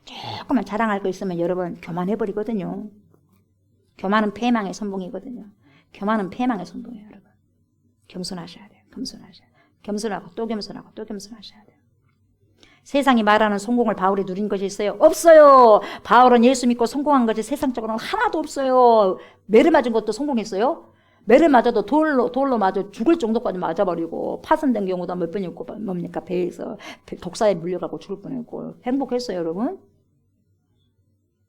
조금만 자랑할 거 있으면 여러분 교만해버리거든요. 교만은 패망의 선봉이거든요. 교만은 패망의 선봉이에요, 여러분. 겸손하셔야 돼요. 겸손하셔야 돼요. 겸손하고 또 겸손하고 또 겸손하셔야 돼요. 세상이 말하는 성공을 바울이 누린 것이 있어요? 없어요. 바울은 예수 믿고 성공한 것이 세상적으로는 하나도 없어요. 매를 맞은 것도 성공했어요? 매를 맞아도 돌로 맞아 죽을 정도까지 맞아버리고 파손된 경우도 몇 번 있고 뭡니까? 배에서 독사에 물려가고 죽을 뻔했고 행복했어요, 여러분?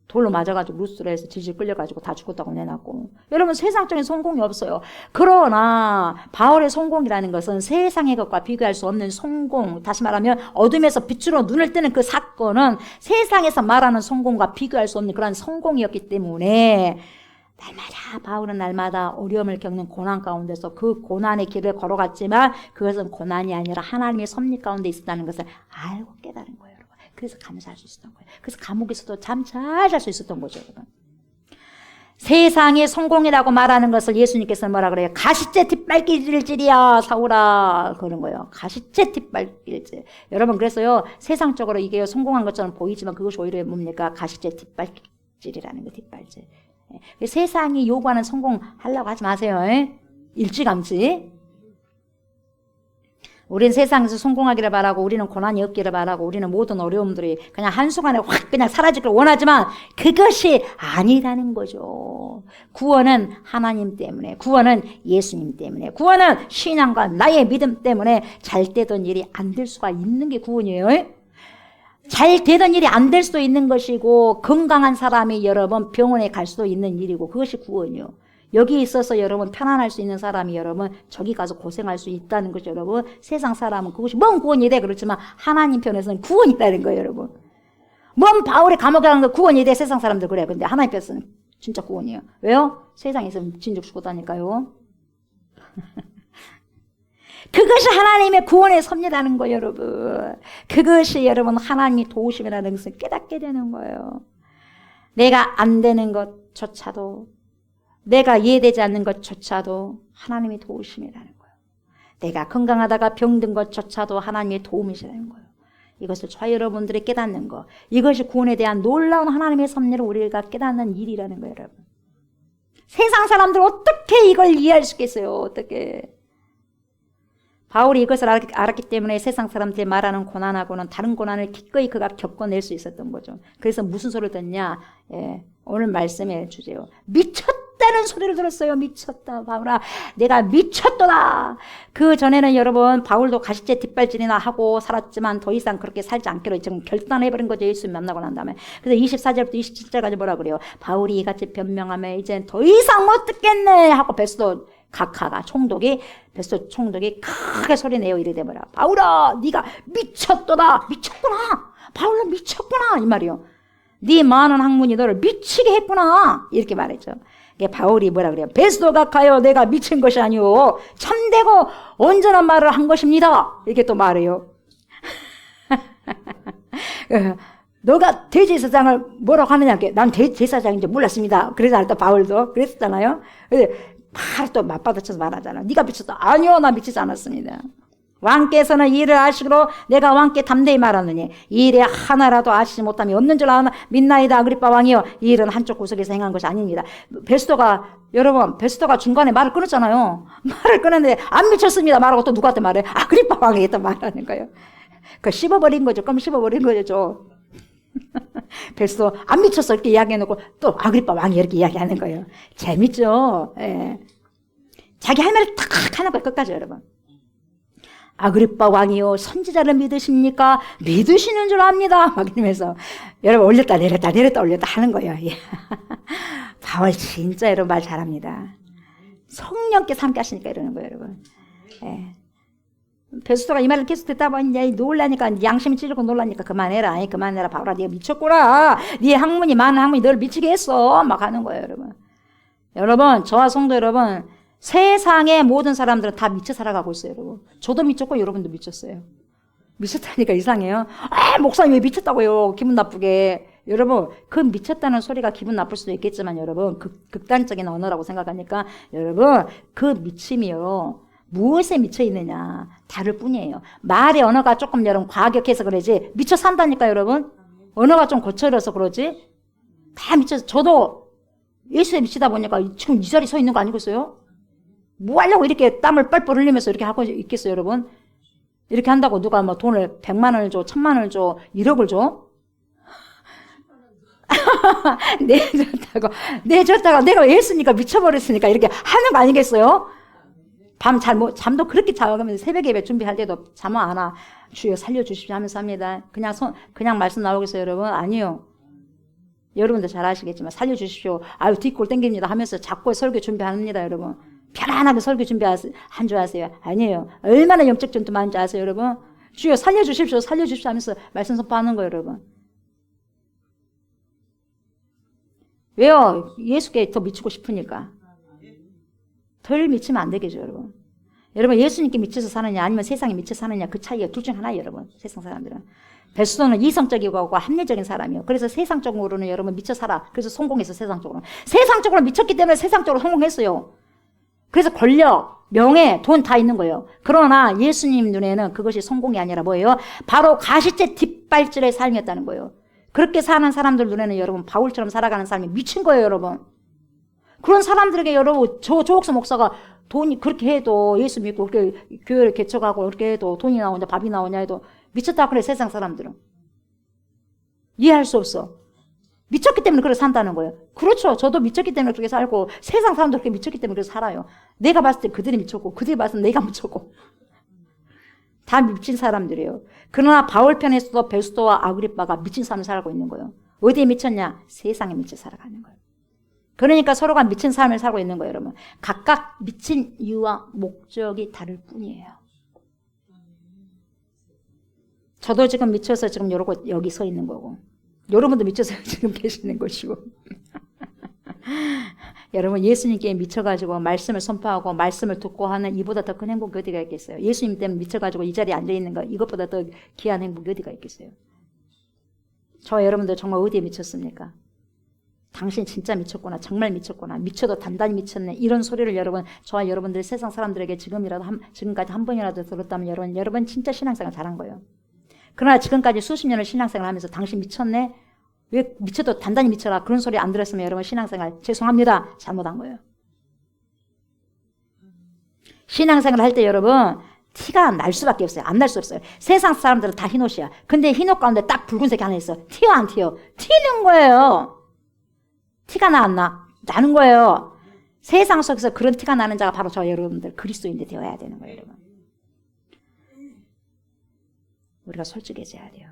돌로 맞아가지고 루스트라에서 질질 끌려가지고 다 죽었다고 내놨고. 여러분 세상적인 성공이 없어요. 그러나 바울의 성공이라는 것은 세상의 것과 비교할 수 없는 성공, 다시 말하면 어둠에서 빛으로 눈을 뜨는 그 사건은 세상에서 말하는 성공과 비교할 수 없는 그런 성공이었기 때문에 날마다 바울은 날마다 어려움을 겪는 고난 가운데서 그 고난의 길을 걸어갔지만 그것은 고난이 아니라 하나님의 섭리 가운데 있었다는 것을 알고 깨달은 거예요. 그래서 감사할 수 있었던 거예요. 그래서 감옥에서도 잠 잘 잘 수 있었던 거죠, 여러분. 세상의 성공이라고 말하는 것을 예수님께서는 뭐라 그래요? 가시째 뒷발길질이야, 사울아. 그런 거예요. 가시째 뒷발길질. 여러분, 그래서요, 세상적으로 이게 성공한 것처럼 보이지만 그것이 오히려 뭡니까? 가시째 뒷발길질이라는 거, 뒷발질. 세상이 요구하는 성공 하려고 하지 마세요. 일찌감치. 우리는 세상에서 성공하기를 바라고, 우리는 고난이 없기를 바라고, 우리는 모든 어려움들이 그냥 한순간에 확 그냥 사라지기를 원하지만 그것이 아니라는 거죠. 구원은 하나님 때문에, 구원은 예수님 때문에, 구원은 신앙과 나의 믿음 때문에 잘 되던 일이 안 될 수가 있는 게 구원이에요. 잘 되던 일이 안 될 수도 있는 것이고, 건강한 사람이 여러분 병원에 갈 수도 있는 일이고, 그것이 구원이요. 여기 있어서 여러분 편안할 수 있는 사람이 여러분 저기 가서 고생할 수 있다는 거죠, 여러분. 세상 사람은 그것이 뭔 구원이래 그렇지만 하나님 편에서는 구원이라는 거예요, 여러분. 뭔 바울의 감옥에 가는 거 구원이래 세상 사람들 그래. 근데 하나님 편에서는 진짜 구원이에요. 왜요? 세상에서 진즉 죽었다니까요. 그것이 하나님의 구원의 섭리라는 거예요, 여러분. 그것이 여러분 하나님이 도우심이라는 것을 깨닫게 되는 거예요. 내가 안 되는 것조차도, 내가 이해되지 않는 것조차도 하나님의 도우심이라는 거예요. 내가 건강하다가 병든 것조차도 하나님의 도움이시라는 거예요. 이것을 저 여러분들이 깨닫는 거, 이것이 구원에 대한 놀라운 하나님의 섭리를 우리가 깨닫는 일이라는 거예요, 여러분. 세상 사람들 어떻게 이걸 이해할 수 있겠어요? 어떻게? 바울이 이것을 알았기 때문에 세상 사람들이 말하는 고난하고는 다른 고난을 기꺼이 그가 겪어낼 수 있었던 거죠. 그래서 무슨 소리를 듣냐? 오늘 말씀의 주제요. 미쳤다 미쳤다는 소리를 들었어요. 미쳤다. 바울아, 내가 미쳤도다. 그 전에는 여러분 바울도 가시제 뒷발질이나 하고 살았지만 더 이상 그렇게 살지 않기로 지금 결단해버린 거죠. 예수 만나고 난 다음에. 그래서 24절부터 27절까지 뭐라 그래요? 바울이 이같이 변명하며 이젠 더 이상 못 듣겠네 하고 베스도 각하가 베스도 총독이 크게 소리내어 이르되 뭐라, 바울아 네가 미쳤도다. 미쳤구나. 바울로 미쳤구나 이 말이요. 네 많은 학문이 너를 미치게 했구나 이렇게 말했죠. 바울이 뭐라 그래요? 베스도 각하여 내가 미친 것이 아니오 참되고 온전한 말을 한 것입니다 이렇게 또 말해요. 너가 대제사장을 뭐라고 하느냐, 난 대제사장인지 몰랐습니다. 그래서 또 바울도 그랬었잖아요. 바로 또 맞받아쳐서 말하잖아. 네가 미쳤다. 아니요, 나 미치지 않았습니다. 왕께서는 이 일을 아시기로 내가 왕께 담대히 말하느니 이 일에 하나라도 아시지 못함이 없는 줄 믿나이다. 아그리빠 왕이여, 이 일은 한쪽 구석에서 행한 것이 아닙니다. 여러분 베스도가 중간에 말을 끊었잖아요. 말을 끊었는데 안 미쳤습니다 말하고 또 누구한테 말해? 아그리빠 왕에게 또 말하는 거예요. 그 씹어버린 거죠. 껌 씹어버린 거죠. 베스도 안 미쳤어 이렇게 이야기해놓고 또 아그리빠 왕이 이렇게 이야기하는 거예요. 재밌죠. 예. 자기 할 말을 탁 하는 거예요. 끝까지 여러분. 아그리빠 왕이요 선지자를 믿으십니까? 믿으시는 줄 압니다. 막 이러면서 여러분 올렸다 내렸다 하는 거예요. 바울 진짜 여러분 말 잘합니다. 성령께서 함께 하시니까 이러는 거예요 여러분. 예. 베스도가 이 말을 계속 듣다 보니 놀라니까 양심이 찔리고 놀라니까 그만해라 바울아 네가 미쳤구나. 네 학문이 많은 학문이 너를 미치게 했어 막 하는 거예요 여러분. 여러분 저와 성도 여러분, 세상의 모든 사람들은 다 미쳐 살아가고 있어요 여러분. 저도 미쳤고 여러분도 미쳤어요. 미쳤다니까 이상해요. 목사님 왜 미쳤다고요 기분 나쁘게. 여러분 그 미쳤다는 소리가 기분 나쁠 수도 있겠지만 여러분 극단적인 언어라고 생각하니까 여러분 그 미침이요 무엇에 미쳐 있느냐 다를 뿐이에요. 말의 언어가 조금 여러분 과격해서 그러지 미쳐 산다니까 여러분. 언어가 좀 거칠어서 그러지 다 미쳐서. 저도 예수에 미치다 보니까 지금 이 자리 서 있는 거 아니겠어요? 뭐 하려고 이렇게 땀을 뻘뻘 흘리면서 이렇게 하고 있겠어요 여러분? 이렇게 한다고 누가 뭐 돈을 100만 원을 줘 1000만 원을 줘 1억을 줘? 내줬다가 내가 예수니까 미쳐버렸으니까 이렇게 하는 거 아니겠어요? 잠도 그렇게 자면 새벽 예배 준비할 때도 잠 안 와. 주여 살려주십시오 하면서 합니다. 그냥 말씀 나오겠어요 여러분? 아니요. 여러분도 잘 아시겠지만 살려주십시오. 아유 뒷골 땡깁니다 하면서 자꾸 설교 준비합니다 여러분. 편안하게 설교 준비한 줄 아세요? 아니에요. 얼마나 영적 전투 많은지 아세요 여러분? 주여 살려주십시오 하면서 말씀 선포하는 거예요 여러분. 왜요? 예수께 더 미치고 싶으니까. 덜 미치면 안 되겠죠 여러분. 여러분 예수님께 미쳐서 사느냐 아니면 세상에 미쳐 사느냐 그 차이가 둘 중 하나예요 여러분. 세상 사람들은 베스도는 이성적이고 합리적인 사람이에요. 그래서 세상적으로는 여러분 미쳐 살아. 그래서 성공했어. 세상적으로 미쳤기 때문에 세상적으로 성공했어요. 그래서 권력, 명예, 돈 다 있는 거예요. 그러나 예수님 눈에는 그것이 성공이 아니라 뭐예요? 바로 가시제 뒷발질의 삶이었다는 거예요. 그렇게 사는 사람들 눈에는 여러분 바울처럼 살아가는 사람이 미친 거예요 여러분. 그런 사람들에게 여러분 조옥수 목사가 돈이 그렇게 해도 예수 믿고 그렇게 교회를 개척하고 그렇게 해도 돈이 나오냐 밥이 나오냐 해도 미쳤다 그래. 세상 사람들은 이해할 수 없어. 미쳤기 때문에 그렇게 산다는 거예요. 그렇죠. 저도 미쳤기 때문에 그렇게 살고 세상 사람도 그렇게 미쳤기 때문에 그렇게 살아요. 내가 봤을 때 그들이 미쳤고 그들이 봤을 때 내가 미쳤고 다 미친 사람들이에요. 그러나 바울 편에서도 베스도와 아그리빠가 미친 삶을 살고 있는 거예요. 어디에 미쳤냐? 세상에 미쳐 살아가는 거예요. 그러니까 서로가 미친 삶을 살고 있는 거예요 여러분. 각각 미친 이유와 목적이 다를 뿐이에요. 저도 지금 미쳐서 지금 여기 서 있는 거고 여러분도 미쳐서 지금 계시는 것이고 여러분 예수님께 미쳐가지고 말씀을 선포하고 말씀을 듣고 하는 이보다 더 큰 행복이 어디가 있겠어요? 예수님 때문에 미쳐가지고 이 자리에 앉아있는 거 이것보다 더 귀한 행복이 어디가 있겠어요? 저와 여러분들 정말 어디에 미쳤습니까? 당신 진짜 미쳤구나. 정말 미쳤구나. 미쳐도 단단히 미쳤네. 이런 소리를 여러분 저와 여러분들 세상 사람들에게 지금까지 한 번이라도 들었다면 여러분 진짜 신앙생활 잘한 거예요. 그러나 지금까지 수십 년을 신앙생활 하면서 당신 미쳤네? 왜 미쳐도 단단히 미쳐라. 그런 소리 안 들었으면 여러분 신앙생활 죄송합니다. 잘못한 거예요. 신앙생활 할 때 여러분 티가 날 수밖에 없어요. 안 날 수 없어요. 세상 사람들은 다 흰옷이야. 근데 흰옷 가운데 딱 붉은색이 하나 있어. 튀어 안 튀어? 튀는 거예요. 티가 나 안 나? 나는 거예요. 세상 속에서 그런 티가 나는 자가 바로 저 여러분들 그리스도인이 되어야 되는 거예요, 여러분. 우리가 솔직해져야 돼요.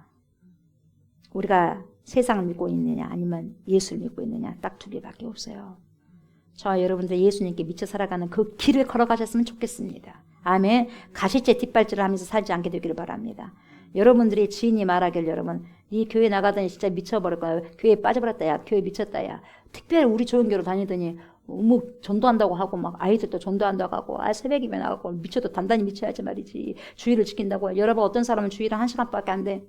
우리가 세상을 믿고 있느냐 아니면 예수를 믿고 있느냐 딱 두 개밖에 없어요. 저와 여러분들 예수님께 미쳐 살아가는 그 길을 걸어가셨으면 좋겠습니다. 아멘. 가시째 뒷발질을 하면서 살지 않게 되기를 바랍니다. 여러분들이 지인이 말하길 여러분 이 교회 나가더니 진짜 미쳐버릴 거야. 교회에 빠져버렸다 야. 교회 미쳤다 야. 특별히 우리 좋은 교회로 다니더니 뭐 전도한다고 하고 막 아이들도 전도한다고 하고 새벽이면 나가고 미쳐도 단단히 미쳐야지 말이지. 주의를 지킨다고. 여러분 어떤 사람은 주의를 1시간밖에 안 돼.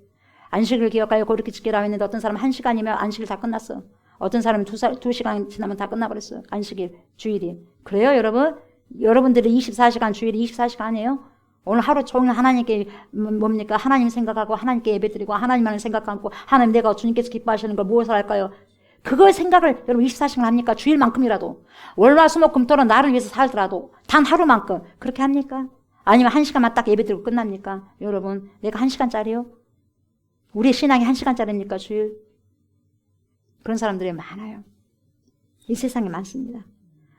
안식을 기억하여 그렇게 지키라고 했는데 어떤 사람은 1시간이면 안식일 다 끝났어. 어떤 사람은 2시간 지나면 다 끝나버렸어. 안식일, 주일이. 그래요 여러분? 여러분들이 24시간 주일이 24시간이에요? 오늘 하루 종일 하나님께 뭡니까? 하나님 생각하고 하나님께 예배드리고 하나님만을 생각하고 하나님 내가 주님께서 기뻐하시는 걸 무엇을 할까요? 그걸 생각을 여러분 24시간 합니까? 주일만큼이라도. 월화수목금토는 나를 위해서 살더라도 단 하루만큼 그렇게 합니까? 아니면 1시간만 딱 예배드리고 끝납니까? 여러분 내가 1시간짜리요? 우리의 신앙이 1시간짜리입니까? 주일? 그런 사람들이 많아요. 이 세상에 많습니다.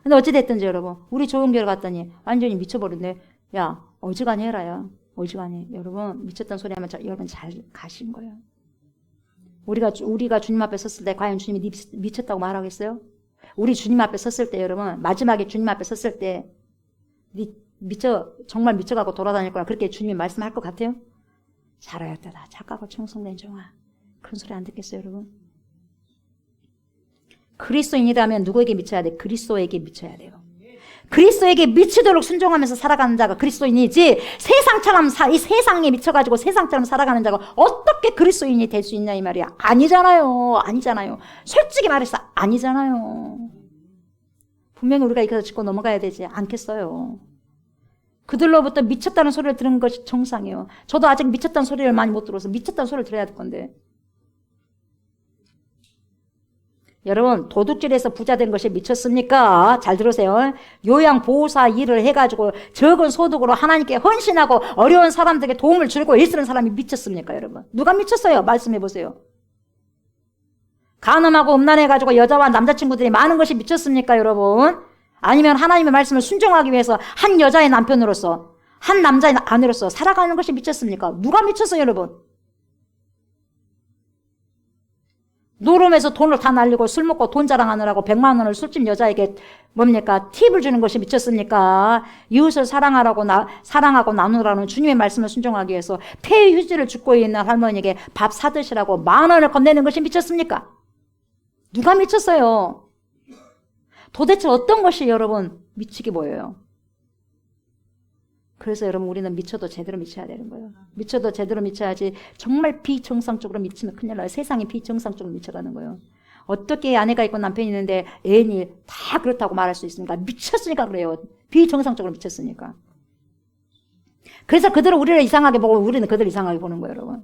근데 어찌됐든지 여러분 우리 좋은 교회 갔더니 완전히 미쳐버렸네. 야 어지간히 해라 야. 어지간히. 여러분 미쳤다는 소리 하면 여러분 잘 가신 거예요. 우리가 주님 앞에 섰을 때 과연 주님이 미쳤다고 말하겠어요? 우리 주님 앞에 섰을 때 여러분 마지막에 주님 앞에 섰을 때 정말 미쳐가고 돌아다닐 거라 그렇게 주님이 말씀할 것 같아요? 잘하였다 착하고 청성된 종아. 그런 소리 안 듣겠어요 여러분? 그리스도인이라면 누구에게 미쳐야 돼? 그리스도에게 미쳐야 돼요. 그리스도에게 미치도록 순종하면서 살아가는 자가 그리스도인이지 세상처럼 이 세상에 미쳐가지고 세상처럼 살아가는 자가 어떻게 그리스도인이 될 수 있냐 이 말이야. 아니잖아요. 솔직히 말해서 아니잖아요. 분명히 우리가 이것을 짚고 넘어가야 되지 않겠어요. 그들로부터 미쳤다는 소리를 들은 것이 정상이에요. 저도 아직 미쳤다는 소리를 많이 못 들어서 미쳤다는 소리를 들어야 될 건데. 여러분 도둑질해서 부자 된 것이 미쳤습니까? 잘 들으세요. 요양보호사 일을 해가지고 적은 소득으로 하나님께 헌신하고 어려운 사람들에게 도움을 주고 일쓰는 사람이 미쳤습니까? 여러분 누가 미쳤어요? 말씀해보세요. 간음하고 음란해가지고 여자와 남자친구들이 많은 것이 미쳤습니까? 여러분 아니면 하나님의 말씀을 순종하기 위해서 한 여자의 남편으로서 한 남자의 아내로서 살아가는 것이 미쳤습니까? 누가 미쳤어요 여러분? 노름에서 돈을 다 날리고 술 먹고 돈 자랑하느라고 100만 원을 술집 여자에게 뭡니까? 팁을 주는 것이 미쳤습니까? 이웃을 사랑하고 나누라는 주님의 말씀을 순종하기 위해서 폐휴지를 줍고 있는 할머니에게 밥 사드시라고 10,000원을 건네는 것이 미쳤습니까? 누가 미쳤어요? 도대체 어떤 것이 여러분 미치게 보여요? 그래서 여러분 우리는 미쳐도 제대로 미쳐야 되는 거예요. 미쳐도 제대로 미쳐야지. 정말 비정상적으로 미치면 큰일 나요. 세상이 비정상적으로 미쳐가는 거예요. 어떻게 아내가 있고 남편이 있는데 애인이 다 그렇다고 말할 수 있습니까? 미쳤으니까 그래요. 비정상적으로 미쳤으니까. 그래서 그들은 우리를 이상하게 보고 우리는 그들을 이상하게 보는 거예요. 여러분.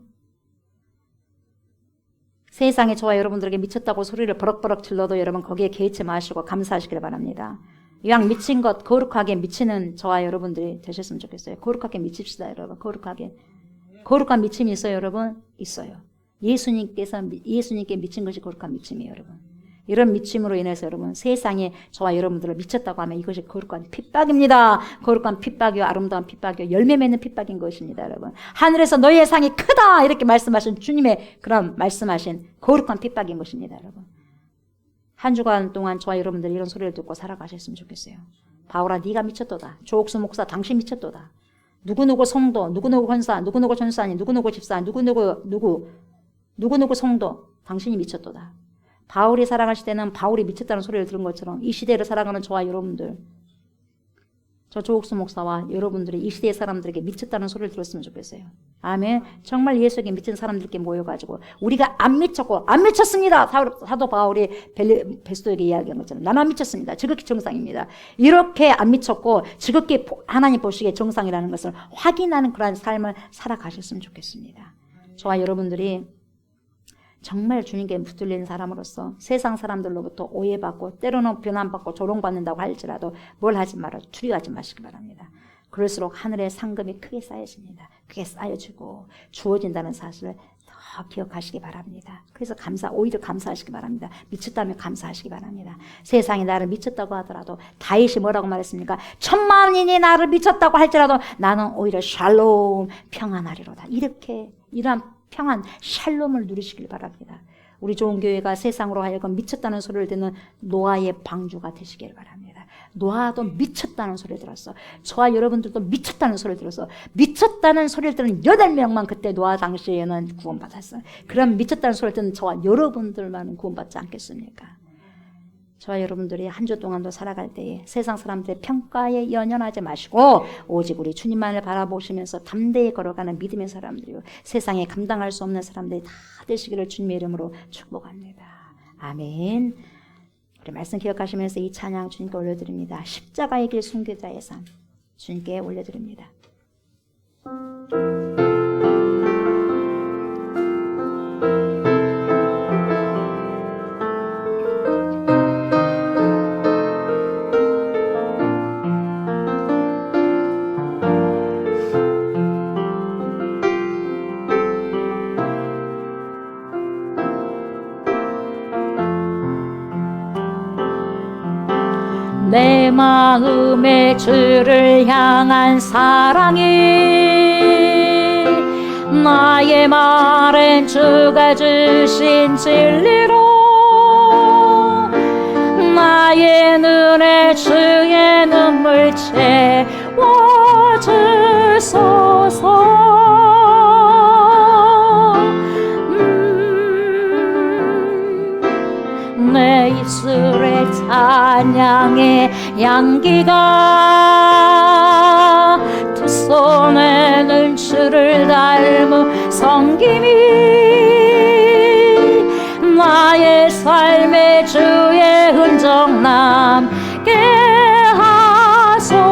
세상에 저와 여러분들에게 미쳤다고 소리를 버럭버럭 질러도 여러분 거기에 개의치 마시고 감사하시길 바랍니다. 이왕 미친 것 거룩하게 미치는 저와 여러분들이 되셨으면 좋겠어요. 거룩하게 미칩시다 여러분. 거룩한 미침이 있어요 여러분? 있어요. 예수님께 미친 것이 거룩한 미침이에요 여러분. 이런 미침으로 인해서 여러분 세상에 저와 여러분들을 미쳤다고 하면 이것이 거룩한 핍박입니다. 거룩한 핍박이요 아름다운 핍박이요 열매 맺는 핍박인 것입니다 여러분. 하늘에서 너희의 상이 크다 이렇게 말씀하신 주님의 그런 말씀하신 거룩한 핍박인 것입니다 여러분. 한 주간 동안 저와 여러분들이 이런 소리를 듣고 살아가셨으면 좋겠어요. 바울아 네가 미쳤도다. 조옥수 목사 당신 미쳤도다. 누구누구 성도, 누구누구 권사, 누구누구 전사님, 누구누구 집사, 누구누구 성도 당신이 미쳤도다. 바울이 살아가실 때는 바울이 미쳤다는 소리를 들은 것처럼 이 시대를 살아가는 저와 여러분들 저 조옥수 목사와 여러분들이 이 시대의 사람들에게 미쳤다는 소리를 들었으면 좋겠어요. 아멘. 정말 예수에게 미친 사람들께 모여가지고 우리가 안 미쳤습니다. 사도 바울이 베스도에게 이야기한 것처럼 나는 안 미쳤습니다. 지극히 정상입니다. 이렇게 안 미쳤고 지극히 하나님 보시기에 정상이라는 것을 확인하는 그런 삶을 살아가셨으면 좋겠습니다. 저와 여러분들이 정말 주님께 붙들리는 사람으로서 세상 사람들로부터 오해받고 때로는 비난받고 조롱받는다고 할지라도 뭘 하지 말아 두려워하지 마시기 바랍니다. 그럴수록 하늘의 상급이 크게 쌓여집니다. 크게 쌓여지고 주어진다는 사실을 더 기억하시기 바랍니다. 그래서 오히려 감사하시기 바랍니다. 미쳤다면 감사하시기 바랍니다. 세상이 나를 미쳤다고 하더라도 다윗이 뭐라고 말했습니까? 1000만인이 나를 미쳤다고 할지라도 나는 오히려 샬롬 평안하리로다. 이러한 평안 샬롬을 누리시길 바랍니다. 우리 좋은 교회가 세상으로 하여금 미쳤다는 소리를 듣는 노아의 방주가 되시길 바랍니다. 노아도 미쳤다는 소리를 들었어. 저와 여러분들도 미쳤다는 소리를 들었어. 미쳤다는 소리를 듣는 8명만 그때 노아 당시에는 구원받았어요. 그럼 미쳤다는 소리를 듣는 저와 여러분들만은 구원받지 않겠습니까? 저와 여러분들이 한 주 동안도 살아갈 때에 세상 사람들의 평가에 연연하지 마시고 오직 우리 주님만을 바라보시면서 담대히 걸어가는 믿음의 사람들이요, 세상에 감당할 수 없는 사람들이 다 되시기를 주님의 이름으로 축복합니다. 아멘. 우리 말씀 기억하시면서 이 찬양 주님께 올려드립니다. 십자가의 길 순교자의 삶 주님께 올려드립니다. 내 마음의 주를 향한 사랑이 나의 말은 주가 주신 진리로 나의 눈에 주의 눈물 채워주소서. 내 입술의 찬양의 향기가 두 손에는 주를 닮은 섬김이 나의 삶의 주의 흔적 남게 하소서.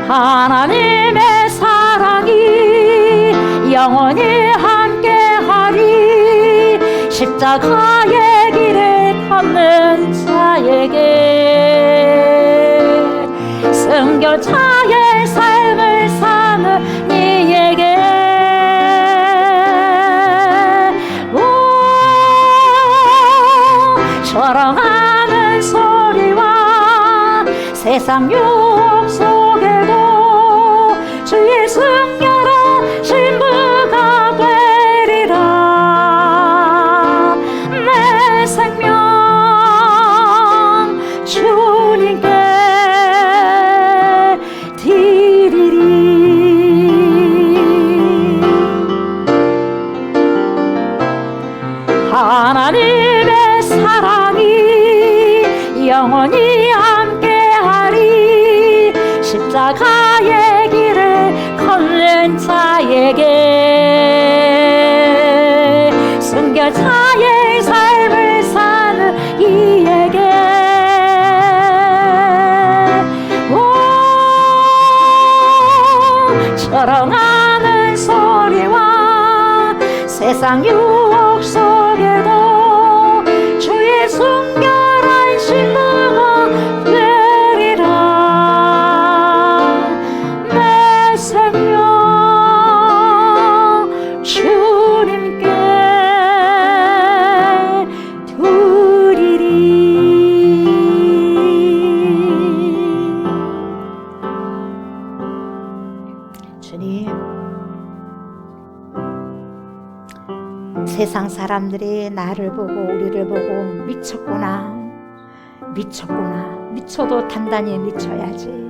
하나님의 사랑이 영원히 함께하리. 십자가의 길을 걷는 자에게 순교자의 삶을 사는 이에게 절망하는 소리와 세상 유혹 속에도 주의 승려라 신부가 되리라. 내 생명 주님께 드리리. 하나님의 사랑이 영원히 함께하리. 십자가의 길을 걷는 자에게 순교자의 삶을 사는 이에게 절망하는 소리와 세상 유혹 속에도 주의 순결한 신부가 되리라. 내 생명 주님께 드리리. 주님, 세상 사람들이 나를 보고 우리를 보고 미쳤구나, 미쳐도 단단히 미쳐야지.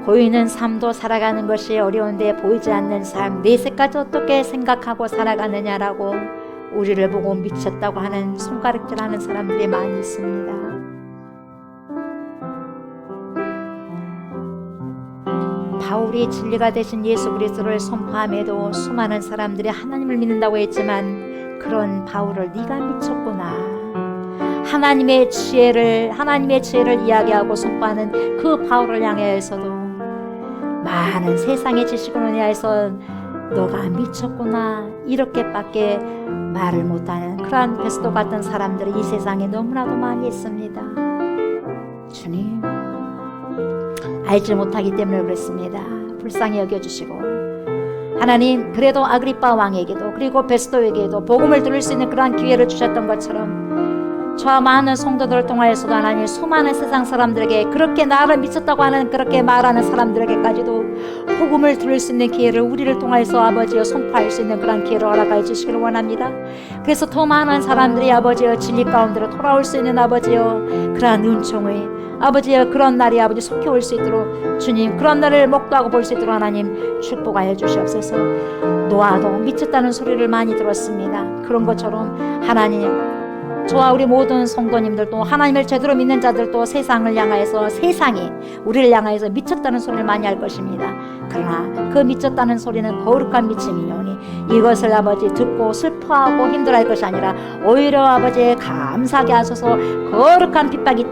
보이는 삶도 살아가는 것이 어려운데 보이지 않는 삶, 내세까지 어떻게 생각하고 살아가느냐라고 우리를 보고 미쳤다고 하는 손가락질하는 사람들이 많이 있습니다. 바울이 진리가 되신 예수 그리스도를 선포함에도 수많은 사람들이 하나님을 믿는다고 했지만 그런 바울을 네가 미쳤구나, 하나님의 지혜를 이야기하고 선포하는 그 바울을 향해서도 많은 세상의 지식으로 인하여서 너가 미쳤구나 이렇게밖에 말을 못하는 그러한 베스도 같은 사람들이 이 세상에 너무나도 많이 있습니다. 주님, 알지 못하기 때문에 그렇습니다. 불쌍히 여겨주시고 하나님, 그래도 아그리빠 왕에게도 그리고 베스도에게도 복음을 들을 수 있는 그러한 기회를 주셨던 것처럼 저와 많은 성도들을 통하여서도 하나님 수많은 세상 사람들에게 그렇게 나를 미쳤다고 하는 그렇게 말하는 사람들에게까지도 복음을 들을 수 있는 기회를 우리를 통하여서 아버지여 선포할 수 있는 그런 기회를 허락하여 주시기를 원합니다. 그래서 더 많은 사람들이 아버지여 진리 가운데로 돌아올 수 있는 아버지여 그러한 은총의 아버지여 그런 날이 아버지 속히 올 수 있도록 주님 그런 날을 목도하고 볼 수 있도록 하나님 축복하여 주시옵소서. 노아도 미쳤다는 소리를 많이 들었습니다. 그런 것처럼 하나님 저와 우리 모든 성도님들도 하나님을 제대로 믿는 자들도 세상을 향하여서 세상이 우리를 향하여서 미쳤다는 소리를 많이 할 것입니다. 그러나 그 미쳤다는 소리는 거룩한 미침이오니 이것을 아버지 듣고 슬퍼하고 힘들어할 것이 아니라 오히려 아버지의 감사하게 하소서. 거룩한 핍박이기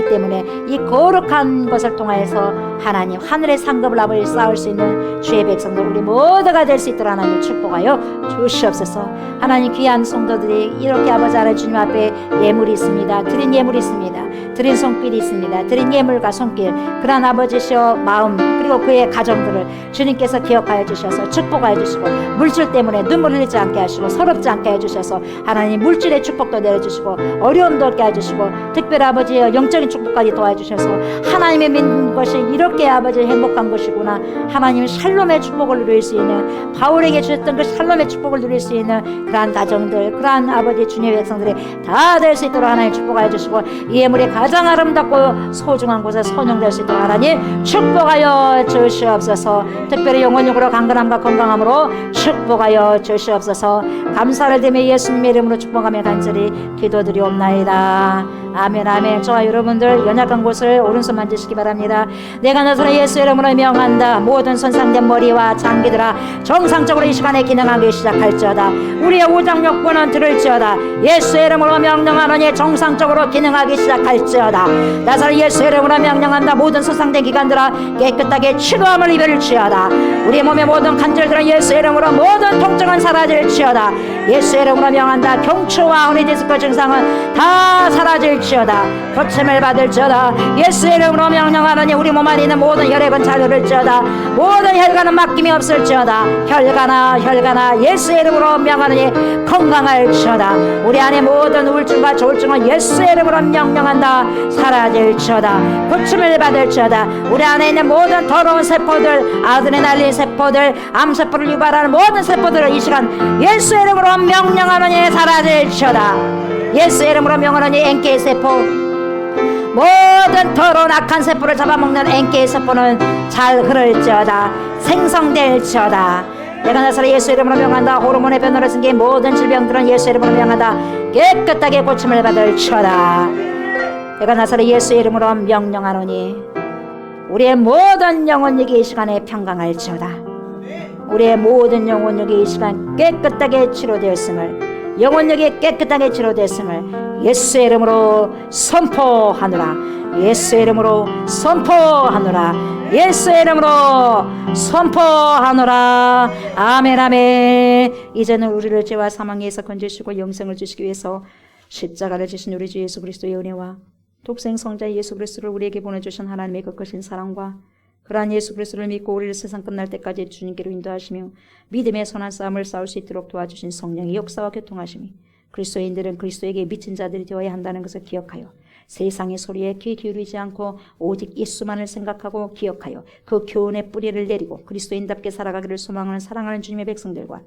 때문에 이 거룩한 것을 통하여서 하나님 하늘의 상급을 아버지 쌓을 수 있는 주의 백성들 우리 모두가 될 수 있도록 하나님 축복하여 주시옵소서. 하나님 귀한 성도들이 이렇게 아버지 하나님 주님 앞에 예물이 있습니다. 드린 예물이 있습니다. 드린 손길이 있습니다. 드린 예물과 손길 그러한 아버지시여 마음 그리고 그의 가정들을 주님께서 기억하여 주셔서 축복하여 주시고 물질 때문에 눈물 흘리지 않게 하시고 서럽지 않게 해주셔서 하나님 물질의 축복도 내려주시고 어려움도 없게 해주시고 특별히 아버지의 영적인 축복까지 도와주셔서 하나님의 믿는 것이 이렇게 아버지 행복한 것이구나. 하나님 샬롬의 축복을 누릴 수 있는 바울에게 주셨던 그 샬롬의 축복을 누릴 수 있는 그러한 가정들 그러한 아버지 주님의 백성들이 다 될 수 있도록 하나님 축복하여 주시고 이 예물이 가장 아름답고 소중한 곳에 선용될 수 있도록 하나님 축복하여 주시옵소서. 특별히 영혼적으로 강건함과 건강함으로 축복하여 주시옵소서. 감사를 드리며 예수님의 이름으로 축복하며 간절히 기도드리옵나이다. 아멘 아멘. 저와 여러분들 연약한 곳을 오른손 만지시기 바랍니다. 내가 나서는 예수 이름으로 명한다. 모든 손상된 머리와 장기들아 정상적으로 이 시간에 기능하기 시작할지어다. 우리의 오장육부는 들을지어다. 예수 이름으로 명령하노니 정상적으로 기능하기 시작할지어다. 나서는 예수 이름으로 명령한다. 모든 손상된 기관들아 깨끗하게 치료함을 입을지어다. 우리 몸의 모든 관절들은 예수 이름으로 모든 통증은 사라질지어다. 예수 이름으로 명한다. 경추와 허리디스크 증상은 다 사라질지어다. 고침을 받을지어다. 예수 이름으로 명령하노니 우리 몸 안에 있는 모든 혈액은 잘 흐를지어다. 모든 혈관은 막힘이 없을지어다. 혈관아 예수 이름으로 명하노니 건강할지어다. 우리 안에 모든 우울증과 조울증은 예수 이름으로 명령한다. 사라질지어다. 고침을 받을지어다. 우리 안에 있는 모든 더러운 세포들 아드레날린 세포들 암세포를 유발하는 모든 세포들을 이 시간 예수 이름으로 명령하노니 사라질지어다. 예수 이름으로 명하노니 NK세포 모든 더러운 악한 세포를 잡아먹는 NK세포는 잘 흐를지어다. 생성될지어다. 내가 나서로 예수 이름으로 명한다. 호르몬의 변화를 생긴 모든 질병들은 예수 이름으로 명한다. 깨끗하게 고침을 받을지어다. 내가 나서로 예수 이름으로 명령하노니 우리의 모든 영혼력이 이 시간에 평강할지어다. 우리의 모든 영혼력이 이 시간 깨끗하게 치료되었음을 영혼력이 깨끗하게 치료되었음을 예수의 이름으로 선포하노라. 예수의 이름으로 선포하노라. 예수의 이름으로 선포하노라. 아멘 아멘. 이제는 우리를 죄와 사망에서 건지시고 영생을 주시기 위해서 십자가를 지신 우리 주 예수 그리스도의 은혜와 독생 성자 예수 그리스도를 우리에게 보내주신 하나님의 거크신 사랑과 그러한 예수 그리스도를 믿고 우리를 세상 끝날 때까지 주님께로 인도하시며 믿음의 선한 싸움을 싸울 수 있도록 도와주신 성령의 역사와 교통하심이 그리스도인들은 그리스도에게 미친 자들이 되어야 한다는 것을 기억하여 세상의 소리에 귀 기울이지 않고 오직 예수만을 생각하고 기억하여 그 교훈의 뿌리를 내리고 그리스도인답게 살아가기를 소망하는 사랑하는 주님의 백성들과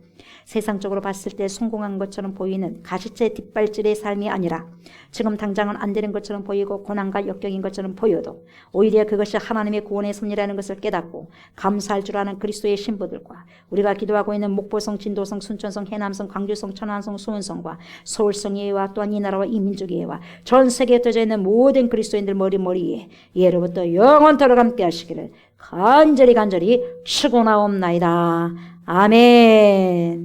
세상적으로 봤을 때 성공한 것처럼 보이는 가시체 뒷발질의 삶이 아니라 지금 당장은 안 되는 것처럼 보이고 고난과 역경인 것처럼 보여도 오히려 그것이 하나님의 구원의 섭리라는 것을 깨닫고 감사할 줄 아는 그리스도의 신부들과 우리가 기도하고 있는 목포성, 진도성, 순천성, 해남성, 광주성, 천안성, 수원성과 서울성 예회와 또한 이 나라와 이 민족의 예회와 전 세계에 떠져 있는 모든 그리스도인들 머리에 예로부터 영원토록 함께 하시기를 간절히 축원하옵나이다. 아멘.